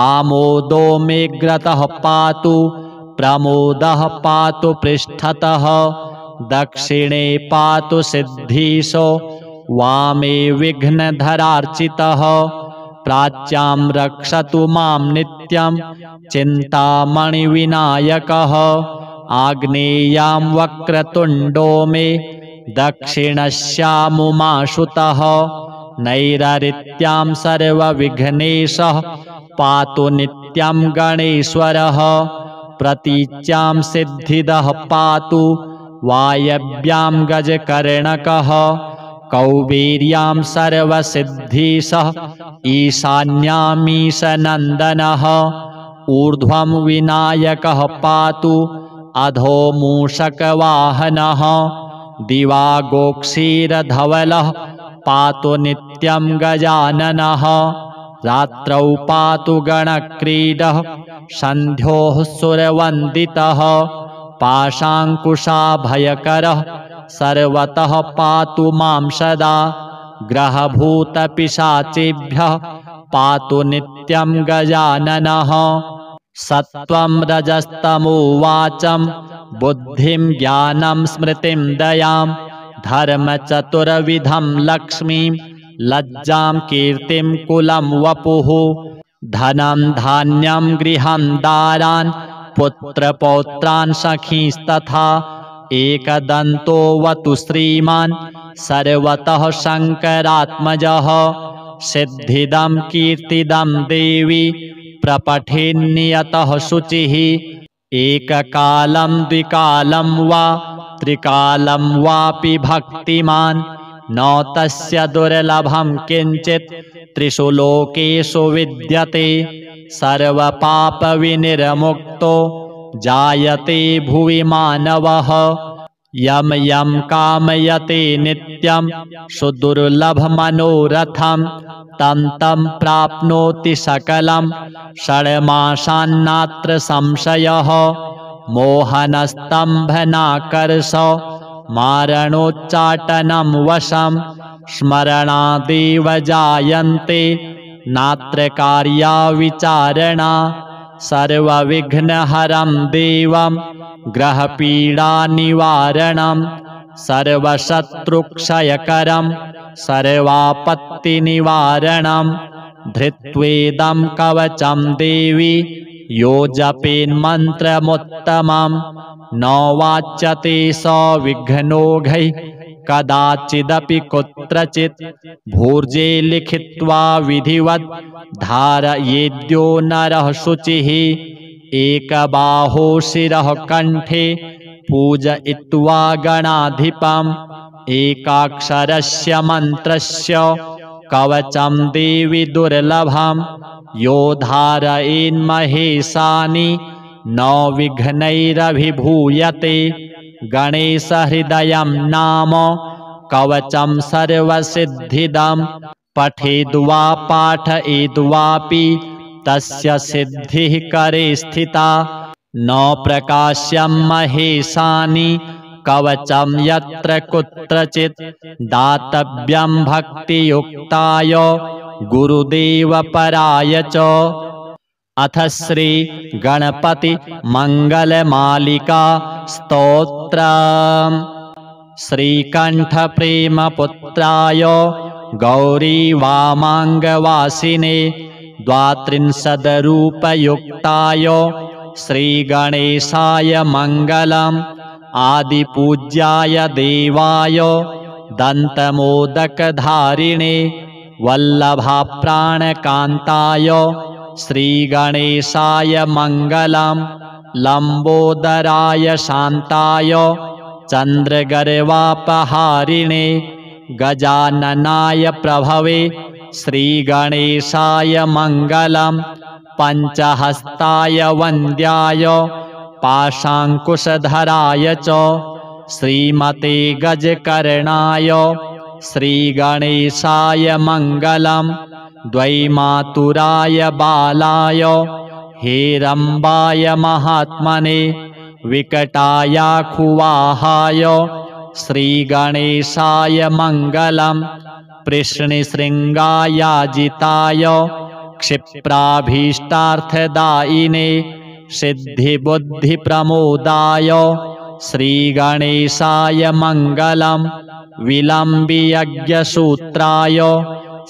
आमोदो मेऽग्रतः पातु प्रमोदः पातु पृष्ठतः दक्षिणे पातु सिद्धीशो वामे विघ्नधरार्चितः प्राच्यां रक्षतु मां नित्यं चिन्तामणिविनायकः आग्नेयां वक्रतुण्डो मे दक्षिणस्यामुमाशुतः नैरृत्यां सर्वविघ्नेशः पातु नित्यं गणेश्वरः प्रतीच्यां सिद्धिदः पातु वायव्यां गजकर्णकः कौबेर्यां सर्वसिद्धीशः ईशान्यामीशनन्दनः ऊर्ध्वं विनायकः पातु अधो मूषकवाहनः दिवागोक्षीरधवलः पातु नित्यं गजाननः रात्रौ पातु गणक्रीडः सन्ध्योः सुरवन्दितः पाशाङ्कुशाभयकरः सर्वतः पातु मां सदा ग्रहभूतपिशाचेभ्यः पातु नित्यं गजाननः सत्त्वं रजस्तमो वाचं बुद्धिं ज्ञानं स्मृतिं दयां धर्मचतुर्विधं लक्ष्मीं लज्जां कीर्तिं कुलं वपुः धनं धान्यं गृहं दारान् पुत्रपौत्रान् सखींस्तथा एकदन्तो वतु श्रीमान् सर्वतः शङ्करात्मजः सिद्धिदं कीर्तिदं देवी प्रपठेन्नियतः शुचिः एककालं द्विकालं वा त्रिकालं वापि भक्तिमान् न तस्य दुर्लभं किञ्चित् त्रिषु लोकेषु विद्यते सर्वपापविनिर्मुक्तो जायते भुवि मानवः यं यं कामयते नित्यं सुदुर्लभमनोरथं तं तं प्राप्नोति सकलं षड्मासान्नात्र संशयः मोहनस्तम्भनाकर्ष मारणोच्चाटनं वशं स्मरणादेव जायन्ते नात्र कार्या विचारणा सर्वविघ्नहरं देवं ग्रहपीडानिवारणं सर्वशत्रुक्षयकरं सर्वापत्तिनिवारणं धृत्वेदं कवचं देवी यो जपेन्मन्त्रमुत्तमं न वाच्यते स विघ्नौघैः कदाचिदपि कुत्रचित् भूर्जे लिखित्वा विधिवत् धारयेद्यो नरः शुचिः एकबाहो शिरः कण्ठे पूजयित्वा गणाधिपम् एकाक्षरस्य मन्त्रस्य कवचं देवि दुर्लभं यो धारयेन्महेशानि न विघ्नैरभिभूयते गणेशहृदयं नाम कवचं सर्वसिद्धिदं पठेद्वा पाठयेद्वापि तस्य सिद्धिः करे स्थिता न प्रकाश्यं महेशानि कवचं यत्र कुत्रचित् दातव्यं भक्तियुक्ताय गुरुदेवपराय च। अथ श्री गणपति मंगलमालिका स्तोत्रम्। श्रीकण्ठ प्रेमपुत्राय गौरी वामाङ्गवासिने द्वात्रिंशद्रूपयुक्ताय श्रीगणेशाय मङ्गलम्। आदिपूज्याय देवाय दन्तमोदकधारिणे वल्लभाप्राणकान्ताय श्रीगणेशाय मङ्गलम्। लम्बोदराय शान्ताय चन्द्रगर्वापहारिणे गजाननाय प्रभवे श्रीगणेशाय मङ्गलम्। पञ्चहस्ताय वन्द्याय पाशाङ्कुशधराय च श्रीमते गजकर्णाय श्रीगणेशाय मङ्गलम्। द्वैमातुराय बालाय हेरम्बाय महात्मने विकटायाखुवाहाय श्रीगणेशाय मङ्गलम्। पृश्निशृङ्गायाजिताय क्षिप्राभीष्टार्थदायिने सिद्धिबुद्धिप्रमोदाय श्रीगणेशाय मङ्गलम् विलम्बियज्ञसूत्राय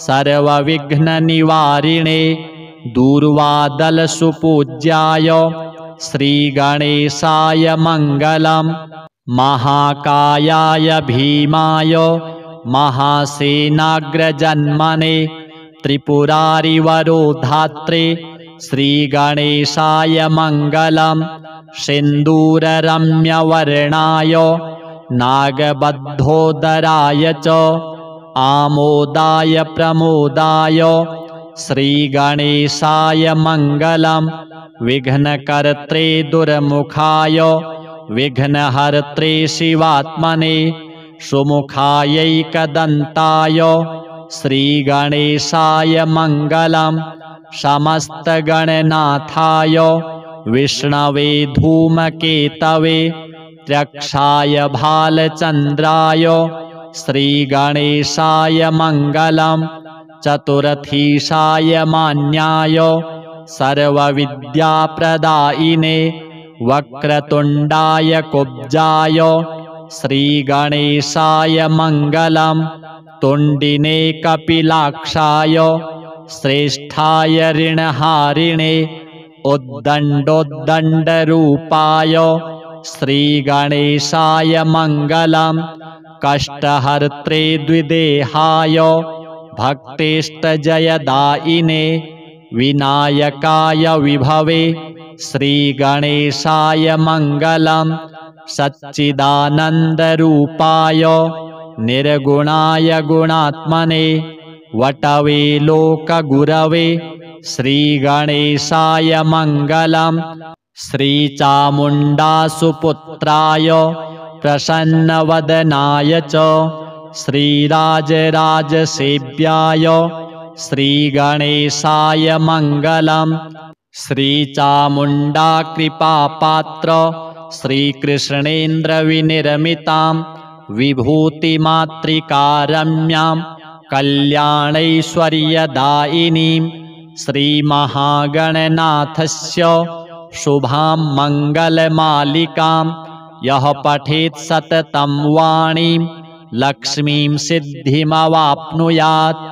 सर्वविघ्ननिवारिणे दूर्वादलसुपूज्याय श्रीगणेशाय मङ्गलम् महाकायाय भीमाय महासेनाग्रजन्मने त्रिपुरारिवरोधात्रे श्रीगणेशाय मङ्गलम् सिन्दूररम्यवर्णाय नागबद्धोदराय च आमोदाय प्रमोदाय श्रीगणेशाय मङ्गलम् विघ्नकर्त्रे दुर्मुखाय विघ्नहर्त्रे शिवात्मने सुमुखायैकदन्ताय श्रीगणेशाय मङ्गलम् समस्तगणनाथाय विष्णवे धूमकेतवे त्र्यक्षाय भालचन्द्राय श्रीगणेशाय मङ्गलम् चतुरथीशाय मान्याय सर्वविद्याप्रदायिने वक्रतुण्डाय कुब्जाय श्रीगणेशाय मङ्गलम् तुण्डिने कपिलाक्षाय श्रेष्ठाय ऋणहारिणे उद्दण्डोद्दण्डरूपाय श्रीगणेशाय मङ्गलम् कष्टहर्त्रे द्विदेहाय भक्तेष्टजयदायिने विनायकाय विभवे श्रीगणेशाय मङ्गलम् सच्चिदानन्दरूपाय निर्गुणाय गुणात्मने वटवे लोकगुरवे श्रीगणेशाय मङ्गलम् श्रीचामुण्डासुपुत्राय प्रसन्नवदनाय च श्रीराजराजसेव्याय श्रीगणेशाय मङ्गलम् श्रीचामुण्डाकृपापात्र श्रीकृष्णेन्द्रविनिर्मितां विभूतिमातृकारम्यां कल्याणैश्वर्यदायिनीं श्रीमहागणनाथस्य शुभां मङ्गलमालिकां यः पठेत् सततं वाणीं लक्ष्मीं सिद्धिमवाप्नुयात्।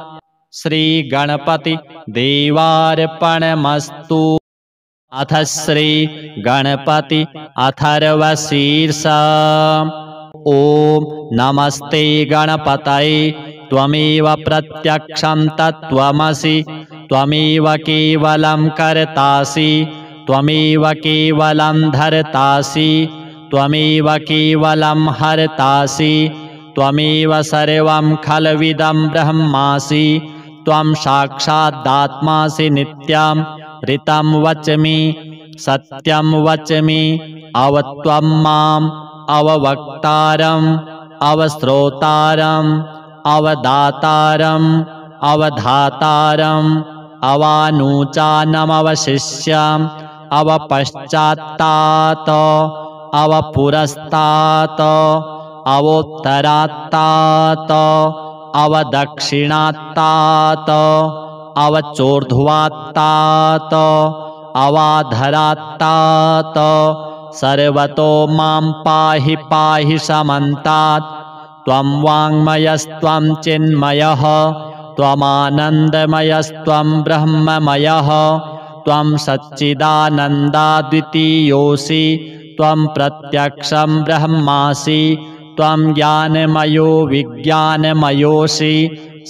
श्रीगणपति देवार्पणमस्तु। अथ श्रीगणपति अथर्वशीर्ष। ॐ नमस्ते गणपतये त्वमेव प्रत्यक्षं तत्त्वमसि त्वमेव केवलं कर्तासि त्वमेव केवलं धर्तासि त्वमेव केवलं हर्तासि त्वमेव सर्वं खल्विदं ब्रह्मासि त्वं साक्षादात्मासि नित्यं ऋतं वच्मि सत्यं वच्मि अवत्वं माम् अववक्तारम् अवश्रोतारम् अवदातारम् अवधातारम् अवानुचानमवशिष्यम् अवपश्चात्तात् अवपुरस्तात् अवोत्तरात्तात् अवदक्षिणात्तात् अवचोर्ध्वात्तात् अवाधरात्तात् सर्वतो मां पाहि पाहि समन्तात्। त्वं वाङ्मयस्त्वं चिन्मयः त्वमानन्दमयस्त्वं ब्रह्ममयः त्वं सच्चिदानन्दाद्वितीयोऽसि त्वं प्रत्यक्षं ब्रह्मासि त्वं ज्ञानमयो विज्ञानमयोऽसि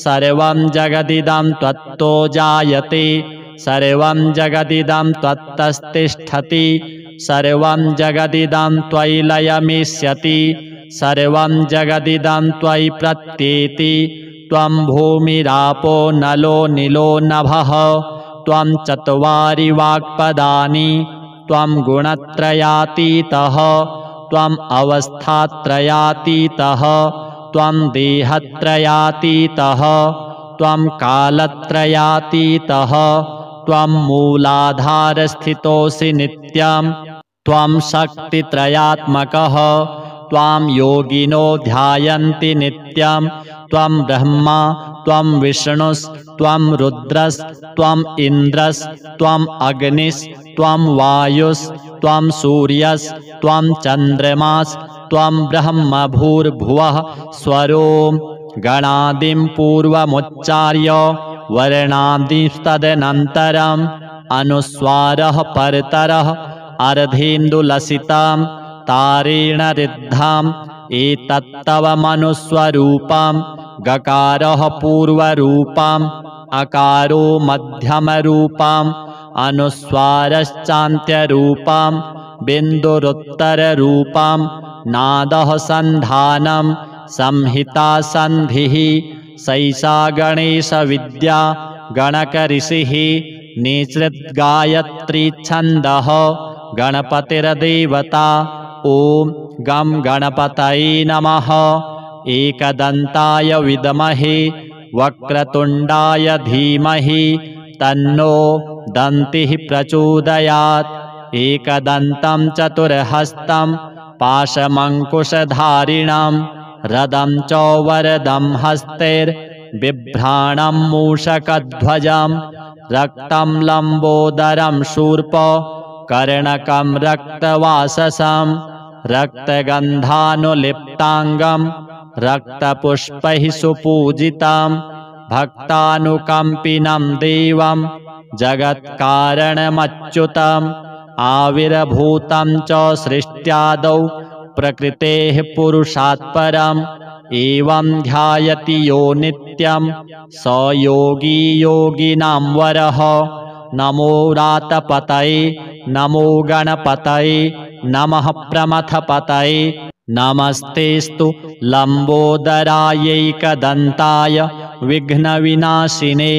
सर्वं जगदिदं त्वत्तो जायते सर्वं जगदिदं त्वत्तस्तिष्ठति सर्वं जगदिदं त्वयि लयमिष्यति सर्वं जगदिदं त्वयि प्रत्येति त्वं भूमिरापो नलो नीलो नभः त्वं चत्वारि वाक्पदानि त्वं गुणत्रयातीतः त्वम् अवस्थात्रयातीतः त्वं देहत्रयातीतः त्वं कालत्रयातीतः त्वं मूलाधारस्थितोऽसि नित्यं त्वं शक्तित्रयात्मकः त्वां योगिनो ध्यायन्ति नित्यं त्वं ब्रह्मा त्वं विष्णुस्त्वं रुद्रस्त्वम् इन्द्रस्त्वम् अग्निस्त्वं वायुस्त्वं सूर्यस्त्वं चन्द्रमास्त्वं ब्रह्मभूर्भुवः स्वरो गणादिं पूर्वमुच्चार्य वर्णादिस्तदनन्तरम् अनुस्वारः परतरः अर्धेन्दुलसितां तारेण रिद्धाम् एतत्तव मनुस्वरूपं गकारः पूर्वरूपम् अकारो मध्यमरूपम् अनुस्वारश्चान्त्यरूपम् बिन्दुरुत्तररूपम् नादः सन्धानं संहिता सन्धिः सैषा गणेशविद्या गणकऋषिः निसृद्गायत्री छन्दः गणपतिर्देवता ॐ गं गणपतये नमः। एकदन्ताय विद्महे वक्रतुण्डाय धीमहि तन्नो दन्तिः प्रचोदयात्। एकदन्तं चतुर्हस्तं पाशमङ्कुशधारिणं रदं च वरदं हस्तैर्बिभ्राणं मूषकध्वजं रक्तं लम्बोदरं शूर्प कर्णकं रक्तवाससं रक्तगन्धानुलिप्ताङ्गं रक्तपुष्पैः सुपूजितं भक्तानुकम्पिनं देवं जगत्कारणमच्युतम् आविर्भूतं च सृष्ट्यादौ प्रकृतेः पुरुषात् परम् एवं ध्यायति यो नित्यं स योगी योगिनां वरः। नमो रातपतये नमो गणपतये नमः प्रमथपतये नमस्तेस्तु लम्बोदरायैकदन्ताय विघ्नविनाशिने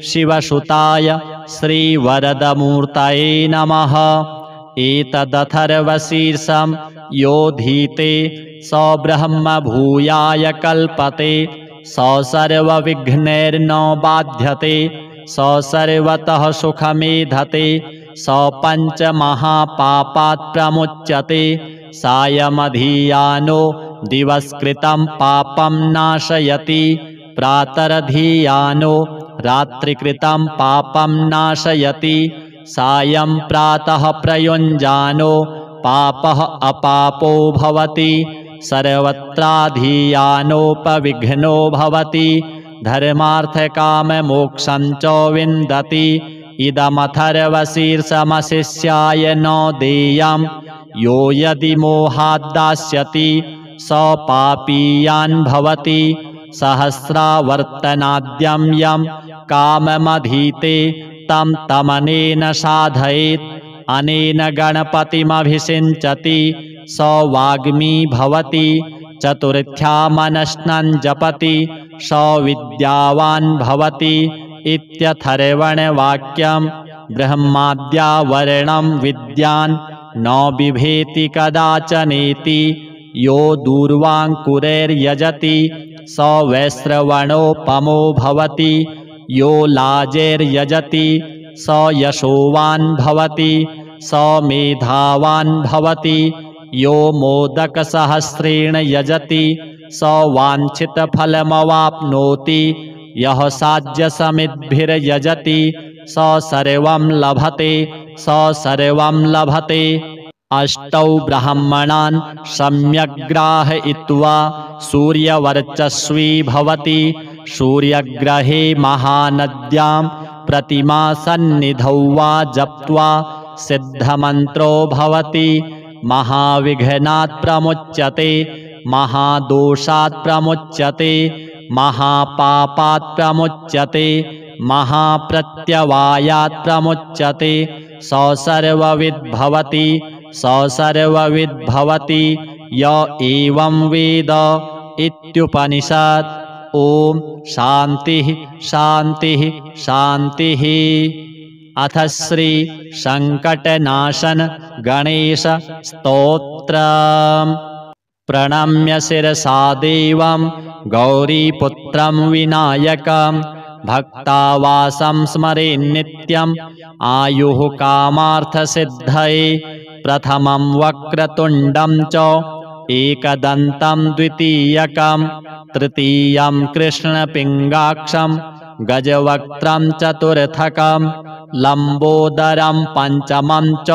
शिवसुताय श्रीवरदमूर्तये नमः। एतदथर्वशीर्षं यो धीते स ब्रह्मभूयाय कल्पते स सर्वविघ्नैर्न बाध्यते स सर्वतः सुखमेधते स पञ्चमहापापात् प्रमुच्यते सायमधियानो दिवस्कृतं पापं नाशयति प्रातरधियानो रात्रिकृतं पापं नाशयति सायं प्रातः प्रयुञ्जानो पापः अपापो भवति सर्वत्राधियानोपविघ्नो भवति धर्मार्थकाममोक्षं च विन्दति। इदमथर्वशीर्षमशिष्याय न देयं यो यदि मोहाद्दास्यति स पापीयान् भवति सहस्रावर्तनाद्यं यं काममधीते तं तमनेन साधयेत् अनेन गणपतिमभिषिञ्चति स वाग्मी भवति चतुर्थ्या मनस्नं जपति स विद्यावान् भवति इत्यथर्वणवाक्यं ब्रह्माद्या वर्णं विद्यान् न बिभेति कदाचनेति यो दूर्वाङ्कुरैर्यजति स वैश्रवणोपमो भवति यो लाजैर्यजति स यशोवान् भवति स मेधावान् भवति यो मोदकसहस्रेण यजति स वाञ्छितफलमवाप्नोति यः साज्यसमिद्भिर्यजति स सर्वं लभते स सर्वं लभते। अष्टौ ब्राह्मणान् सम्यग्ग्राहयित्वा सूर्यवर्चस्वी भवति सूर्यग्रहे महानद्यां प्रतिमासन्निधौ वा जप्त्वा सिद्धमन्त्रो भवति महाविघ्नात् प्रमुच्यते महादोषात् प्रमुच्यते महापापात् प्रमुच्यते महाप्रत्यवायात् प्रमुच्यते स सर्वविद् भवति स सर्वविद् भवति य एवं वेद इत्युपनिषत्। ॐ शान्तिः शान्तिः शान्तिः। अथ श्री संकटनाशन गणेश स्तोत्रम्। प्रणम्य शिरसा देवं गौरीपुत्रं विनायकं भक्तावासं स्मरेन्नित्यम् आयुः कामार्थसिद्धये प्रथमं वक्रतुण्डं च एकदन्तं द्वितीयकं तृतीयं कृष्णपिङ्गाक्षं गजवक्त्रं चतुर्थकं लम्बोदरं पञ्चमं च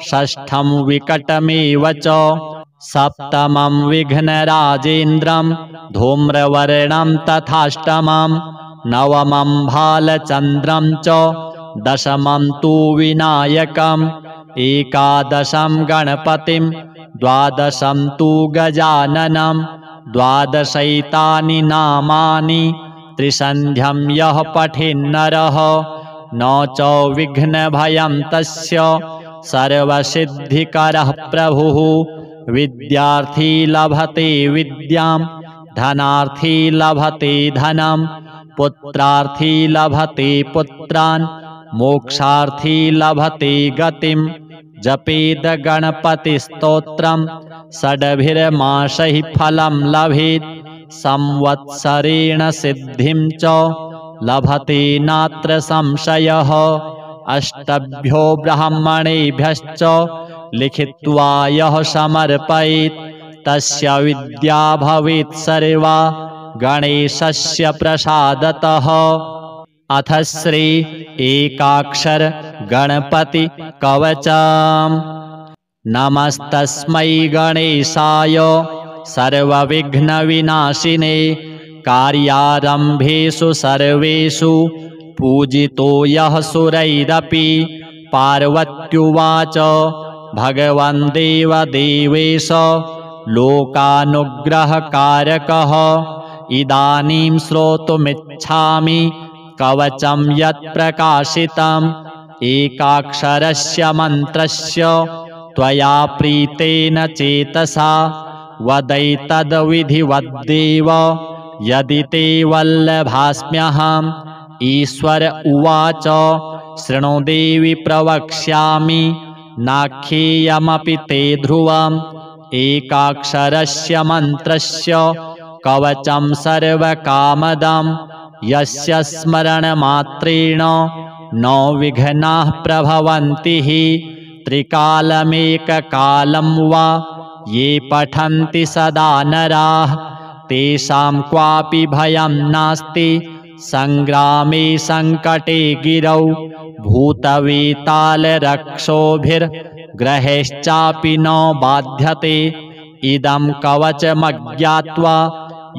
षष्ठं विकटमेव च सप्तमं विघ्नराजेन्द्रं धूम्रवर्णं तथाष्टमं नवमं भालचन्द्रं च दशमं तु विनायकम् एकादशं गणपतिं द्वादशं तु गजाननं द्वादशैतानि नामानि त्रिसन्ध्यं यः पठेन्नरः न च विघ्नभयं तस्य सर्वसिद्धिकरः प्रभुः विद्यार्थी लभते विद्यां धनार्थी लभते धनं पुत्रार्थी लभते पुत्रान् मोक्षार्थी लभते गतिं जपेद गणपतिस्तोत्रं षड्भिर्मासैः फलं लभेत् संवत्सरेण सिद्धिं च लभते नात्र संशयः अष्टभ्यो ब्राह्मणेभ्यश्च लिखित्वा यः समर्पयेत् तस्य विद्या भवेत् सर्वा गणेशस्य प्रसादतः। अथ श्री एकाक्षर गणपति कवचम्। नमस्तस्मै गणेशाय सर्वविघ्नविनाशिने कार्यारम्भेषु सर्वेषु पूजितो यः सुरैरपि। पार्वत्युवाच भगवन् देवदेवेश लोकानुग्रहकारकः इदानीं श्रोतुमिच्छामि कवचं यत्प्रकाशितम् एकाक्षरस्य मन्त्रस्य त्वया प्रीतेन चेतसा वदैतद्विधिवद्देव यदि ते वल्लभास्म्यहम्। ईश्वर उवाच शृणु देवि प्रवक्ष्यामि नाख्येयमपि ते ध्रुवम् एकाक्षरस्य मन्त्रस्य कवचं सर्वकामदं यस्य स्मरणमात्रेण न विघ्नाः प्रभवन्ति हि त्रिकालमेककालं वा ये पठन्ति सदा नराः तेषां क्वापि भयं नास्ति संग्रामे संकटे गिरौ भूतवेतालरक्षोभिर्ग्रहेश्चापि न बाध्यते इदं कवचमज्ञात्वा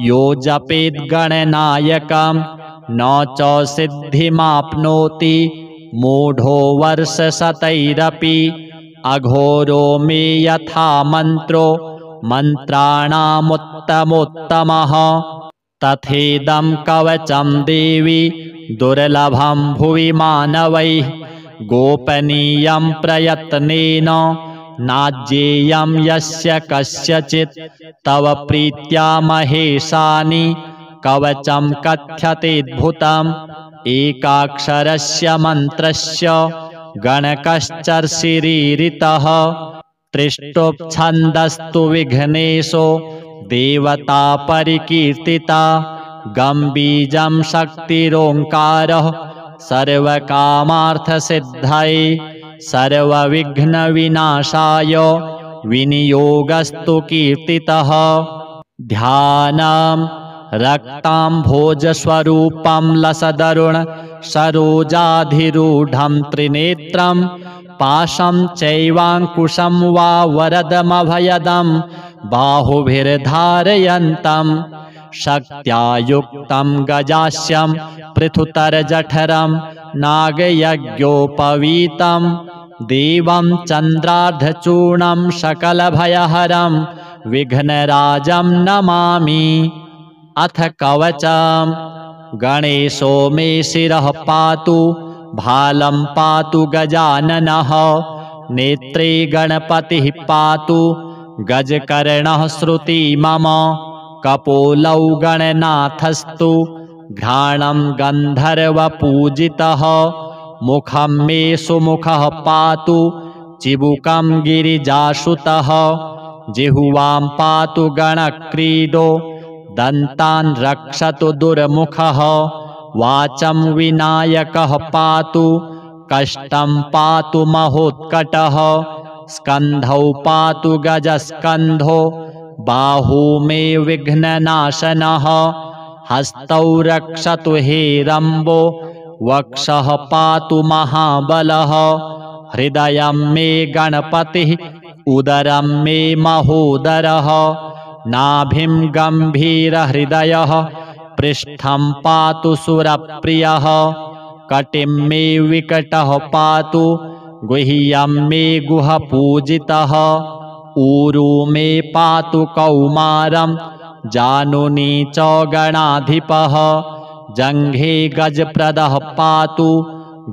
यो जपेत् गणनायकं न च सिद्धिमाप्नोति मूढो वर्षशतैरपि। अघोरो मे यथा मन्त्रो मन्त्राणामुत्तमोत्तमः तथेदं कवचं देवी दुर्लभं भुवि मानवैः गोपनीयं प्रयत्नेन नाज्येयं यस्य कस्यचित् तव प्रीत्या महेशानि कवचं कथ्यतेऽद्भुतम् एकाक्षरस्य मन्त्रस्य गणकश्चर्षिरीरितः त्रिष्टुप्छन्दस्तु विघ्नेशो देवता परिकीर्तिता गम्बीजं शक्तिरोङ्कारः सर्वकामार्थसिद्धये सर्वविघ्नविनाशाय विनियोगस्तु कीर्तितः। ध्यानम् रक्ताम्भोजस्वरूपं लसदरुण सरोजाधिरूढं त्रिनेत्रं पाशं चैवाङ्कुशं वा वरदमभयदं बाहुभिर्धारयन्तं शक्त्या युक्तं गजास्यं पृथुतरजठरं नागयज्ञोपवीतं देवं चन्द्रार्धचूर्णं सकलभयहरं विघ्नराजं नमामि। अथ कवचम् गणेशो मे शिरः पातु भालं पातु गजाननः नेत्रे गणपतिः पातु गजकर्णः श्रुति मम कपोलौ गणनाथस्तु घ्राणं गन्धर्वपूजितः मुखं मे सुमुखः पातु चिबुकं गिरिजासुतः जिह्वां पातु गणक्रीडो दन्तान् रक्षतु दुर्मुखः वाचं विनायकः पातु कष्टं पातु महोत्कटः स्कन्धौ पातु गजस्कन्धो बाहू मे विघ्ननाशनः हस्तौ रक्षतु हेरम्बो वक्षः पातु महाबलः हृदयं मे गणपतिः उदरं मे महोदरः नाभिं गम्भीरहृदयः पृष्ठं पातु सुरप्रियः कटिं मे विकटः पातु गुह्यं मे गुहपूजितः ऊरू मे पातु कौमारं जानुनी च गणाधिपः जङ्घे गजप्रदः पातु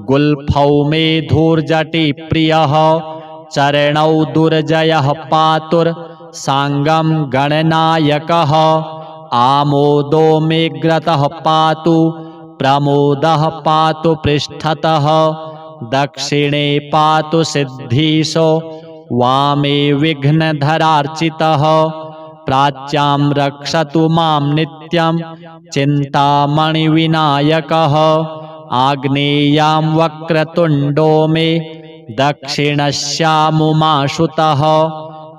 गुल्फौ मे धूर्जटिप्रियः चरणौ दुर्जयः पातुर्साङ्गं गणनायकः आमोदो मे ग्रतः पातु प्रमोदः पातु पृष्ठतः दक्षिणे पातु सिद्धीशो वामे विघ्नधरार्चितः प्राच्यां रक्षतु मां नित्यं चिन्तामणिविनायकः आग्नेयां वक्रतुण्डो मे दक्षिणस्यामुमाशुतः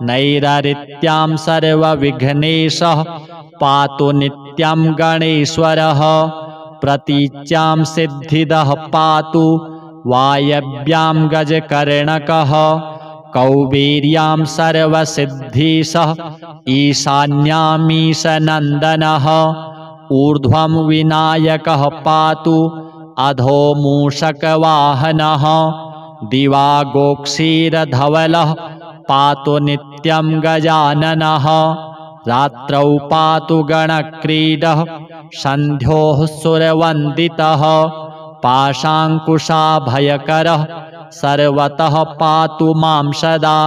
नैररित्यां सर्वविघ्नेशः पातु नित्यं गणेश्वरः प्रतीच्यां सिद्धिदः पातु वायव्यां गजकर्णकः कौबेर्यां सर्वसिद्धीशः ईशान्यामीशनन्दनः ऊर्ध्वं विनायकः पातु अधो मूषकवाहनः दिवागोक्षीरधवलः पातु नित्यं गजाननः रात्रौ पातु गणक्रीडः सन्ध्योः सुरवन्दितः पाशाङ्कुशाभयकरः सर्वतः पातु मां सदा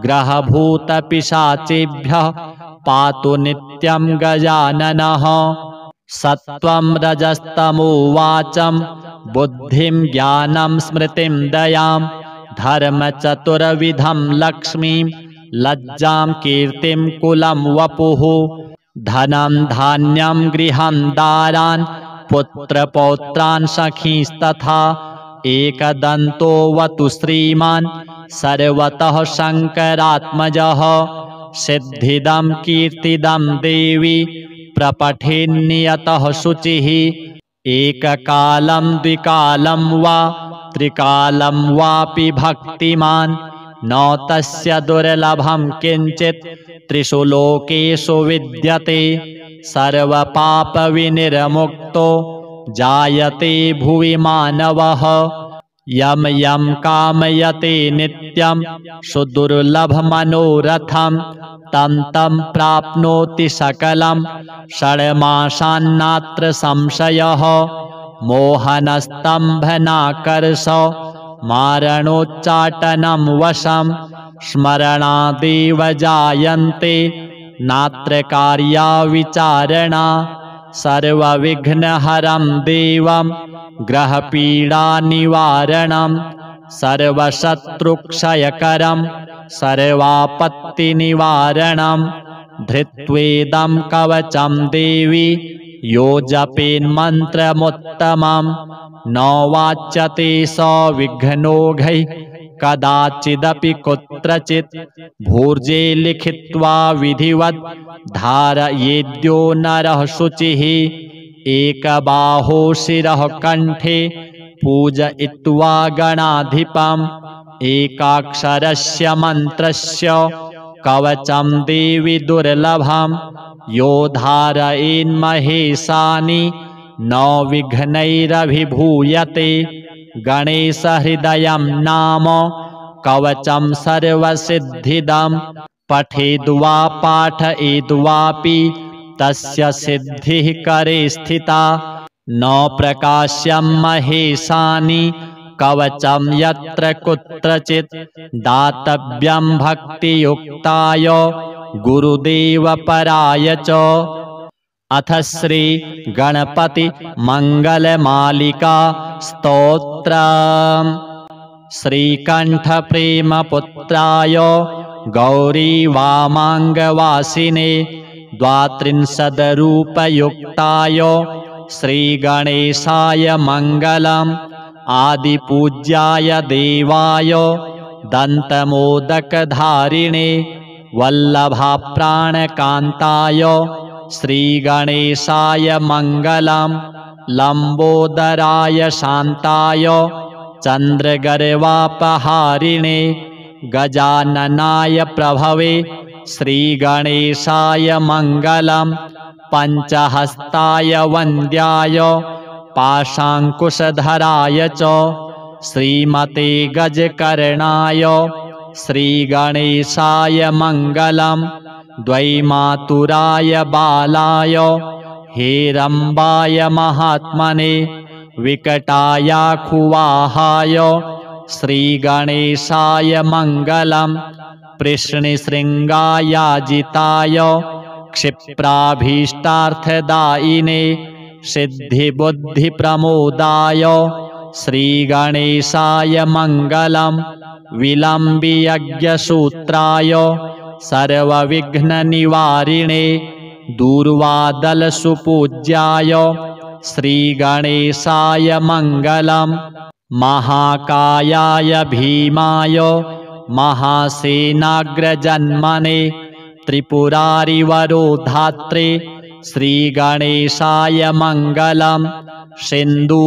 ग्रहभूतपिशाचेभ्यः पातु नित्यं गजाननः सत्त्वं रजस्तमो वाचं बुद्धिं ज्ञानं स्मृतिं दयां धर्मचतुर्विधं लक्ष्मीं लज्जां कीर्तिं कुलं वपुः धनं धान्यं गृहं दारान् पुत्रपौत्रान् सखींस्तथा एकदन्तोऽवतु श्रीमान् सर्वतः शङ्करात्मजः सिद्धिदं कीर्तिदं देवी प्रपठेन्नियतः शुचिः एककालं द्विकालं वा त्रिकालं वापि भक्तिमान् न तस्य दुर्लभं किञ्चित् त्रिषु लोकेषु विद्यते सर्वपापविनिर्मुक्तो जायते भुवि मानवः यं यं कामयते नित्यं सुदुर्लभमनोरथं तं तं प्राप्नोति सकलं षड्मासान्नात्र संशयः मोहनस्तम्भनाकर्ष मारणोच्चाटनं वशं स्मरणादेव जायन्ते नात्र कार्या विचारणा सर्वविघ्नहरं देवं ग्रहपीडानिवारणं सर्वशत्रुक्षयकरं सर्वापत्तिनिवारणं धृत्वेदं कवचं देवी यो जपेन्मन्त्रमुत्तमं न वाच्यते स विघ्नौघैः कदाचिदपि कुत्रचित् भूर्जे लिखित्वा विधिवत् धारयेद्यो नरः शुचिः एकबाहो शिरः कण्ठे पूजयित्वा गणाधिपम् एकाक्षरस्य मन्त्रस्य कवचं देवि दुर्लभं यो धारयेन्महेशानि न विघ्नैरभिभूयते गणेशहृदयं नाम कवचं सर्वसिद्धिदं पठेद्वा पाठयेद्वापि तस्य सिद्धिः करे स्थिता न प्रकाश्यं महेशानि कवचं यत्र कुत्रचित् दातव्यं भक्तियुक्ताय गुरुदेवपराय च अथ श्री गणपति मंगलमालिका स्तोत्रम् श्रीकण्ठप्रेमपुत्राय गौरीवामाङ्गवासिने द्वात्रिंशद्रूपयुक्ताय श्रीगणेशाय मङ्गलम् आदिपूज्याय देवाय दन्तमोदकधारिणे वल्लभाप्राणकान्ताय श्रीगणेशाय मङ्गलं लम्बोदराय शान्ताय चन्द्रगर्वापहारिणे गजाननाय प्रभवे श्रीगणेशाय मङ्गलं पञ्चहस्ताय वन्द्याय पाशाङ्कुशधराय च श्रीमते गजकर्णाय श्रीगणेशाय मङ्गलं द्वैमातुराय बालाय हेरम्बाय महात्मने विकटायाखुवाहाय श्रीगणेशाय मङ्गलं पृश्निशृङ्गायाजिताय क्षिप्राभीष्टार्थदायिने सिद्धिबुद्धिप्रमोदाय श्रीगणेशाय मङ्गलं विलम्बियज्ञसूत्राय सर्वविघ्ननिवारिणे दूर्वादलसुपूज्याय श्रीगणेशाय मङ्गलं महाकायाय भीमाय महासेनाग्रजन्मने त्रिपुरारिवरोधात्रे श्रीगणेशाय मङ्गलं सिन्दूररम्यवर्णाय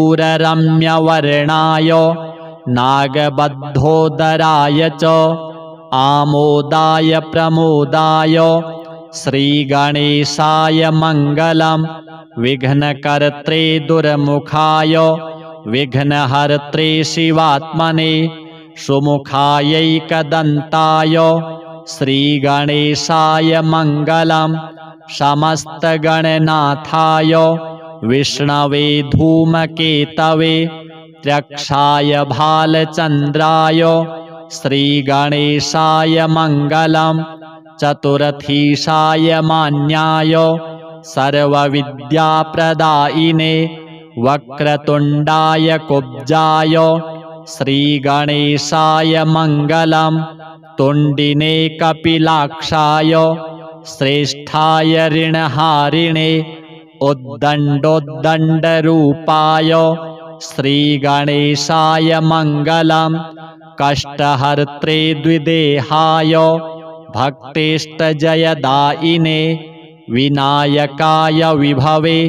नागबद्धोदराय च आमोदाय प्रमोदाय श्रीगणेशाय मङ्गलं विघ्नकर्त्रे दुर्मुखाय विघ्नहर्त्रे शिवात्मने सुमुखायैकदन्ताय श्रीगणेशाय मङ्गलं समस्तगणनाथाय विष्णवे धूमकेतवे त्यक्षाय भालचन्द्राय श्रीगणेशाय मङ्गलं चतुरथीशाय मान्याय सर्वविद्याप्रदायिने वक्रतुण्डाय कुब्जाय श्रीगणेशाय मङ्गलं तुण्डिने कपिलाक्षाय श्रेष्ठाय ऋणहारिणे उद्दण्डोद्दण्डरूपाय श्रीगणेशाय मङ्गलं कष्टहर्त्रे द्विदेहाय भक्तेष्टजयदायिने विनायकाय विभवे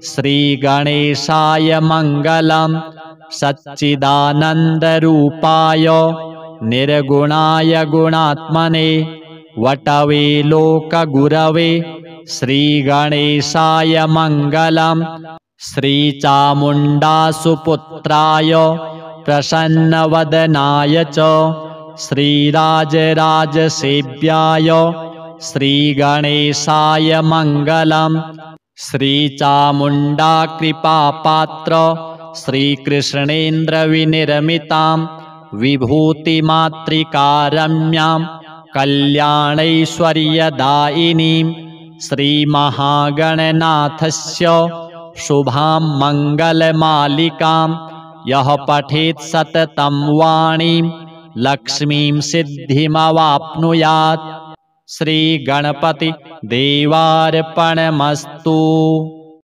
श्रीगणेशाय मङ्गलं सच्चिदानन्दरूपाय निर्गुणाय गुणात्मने वटवे लोकगुरवे श्रीगणेशाय मङ्गलं श्रीचामुण्डासुपुत्राय प्रसन्नवदनाय च श्रीराजराजसेव्याय श्रीगणेशाय मङ्गलं श्रीचामुण्डाकृपापात्र श्रीकृष्णेन्द्रविनिर्मितां विभूतिमातृकारम्यां कल्याणैश्वर्यदायिनीं श्रीमहागणनाथस्य शुभां मङ्गलमालिकां यः पठेत् सततं वाणीं लक्ष्मीं सिद्धिमवाप्नुयात्। श्रीगणपति देवार्पणमस्तु।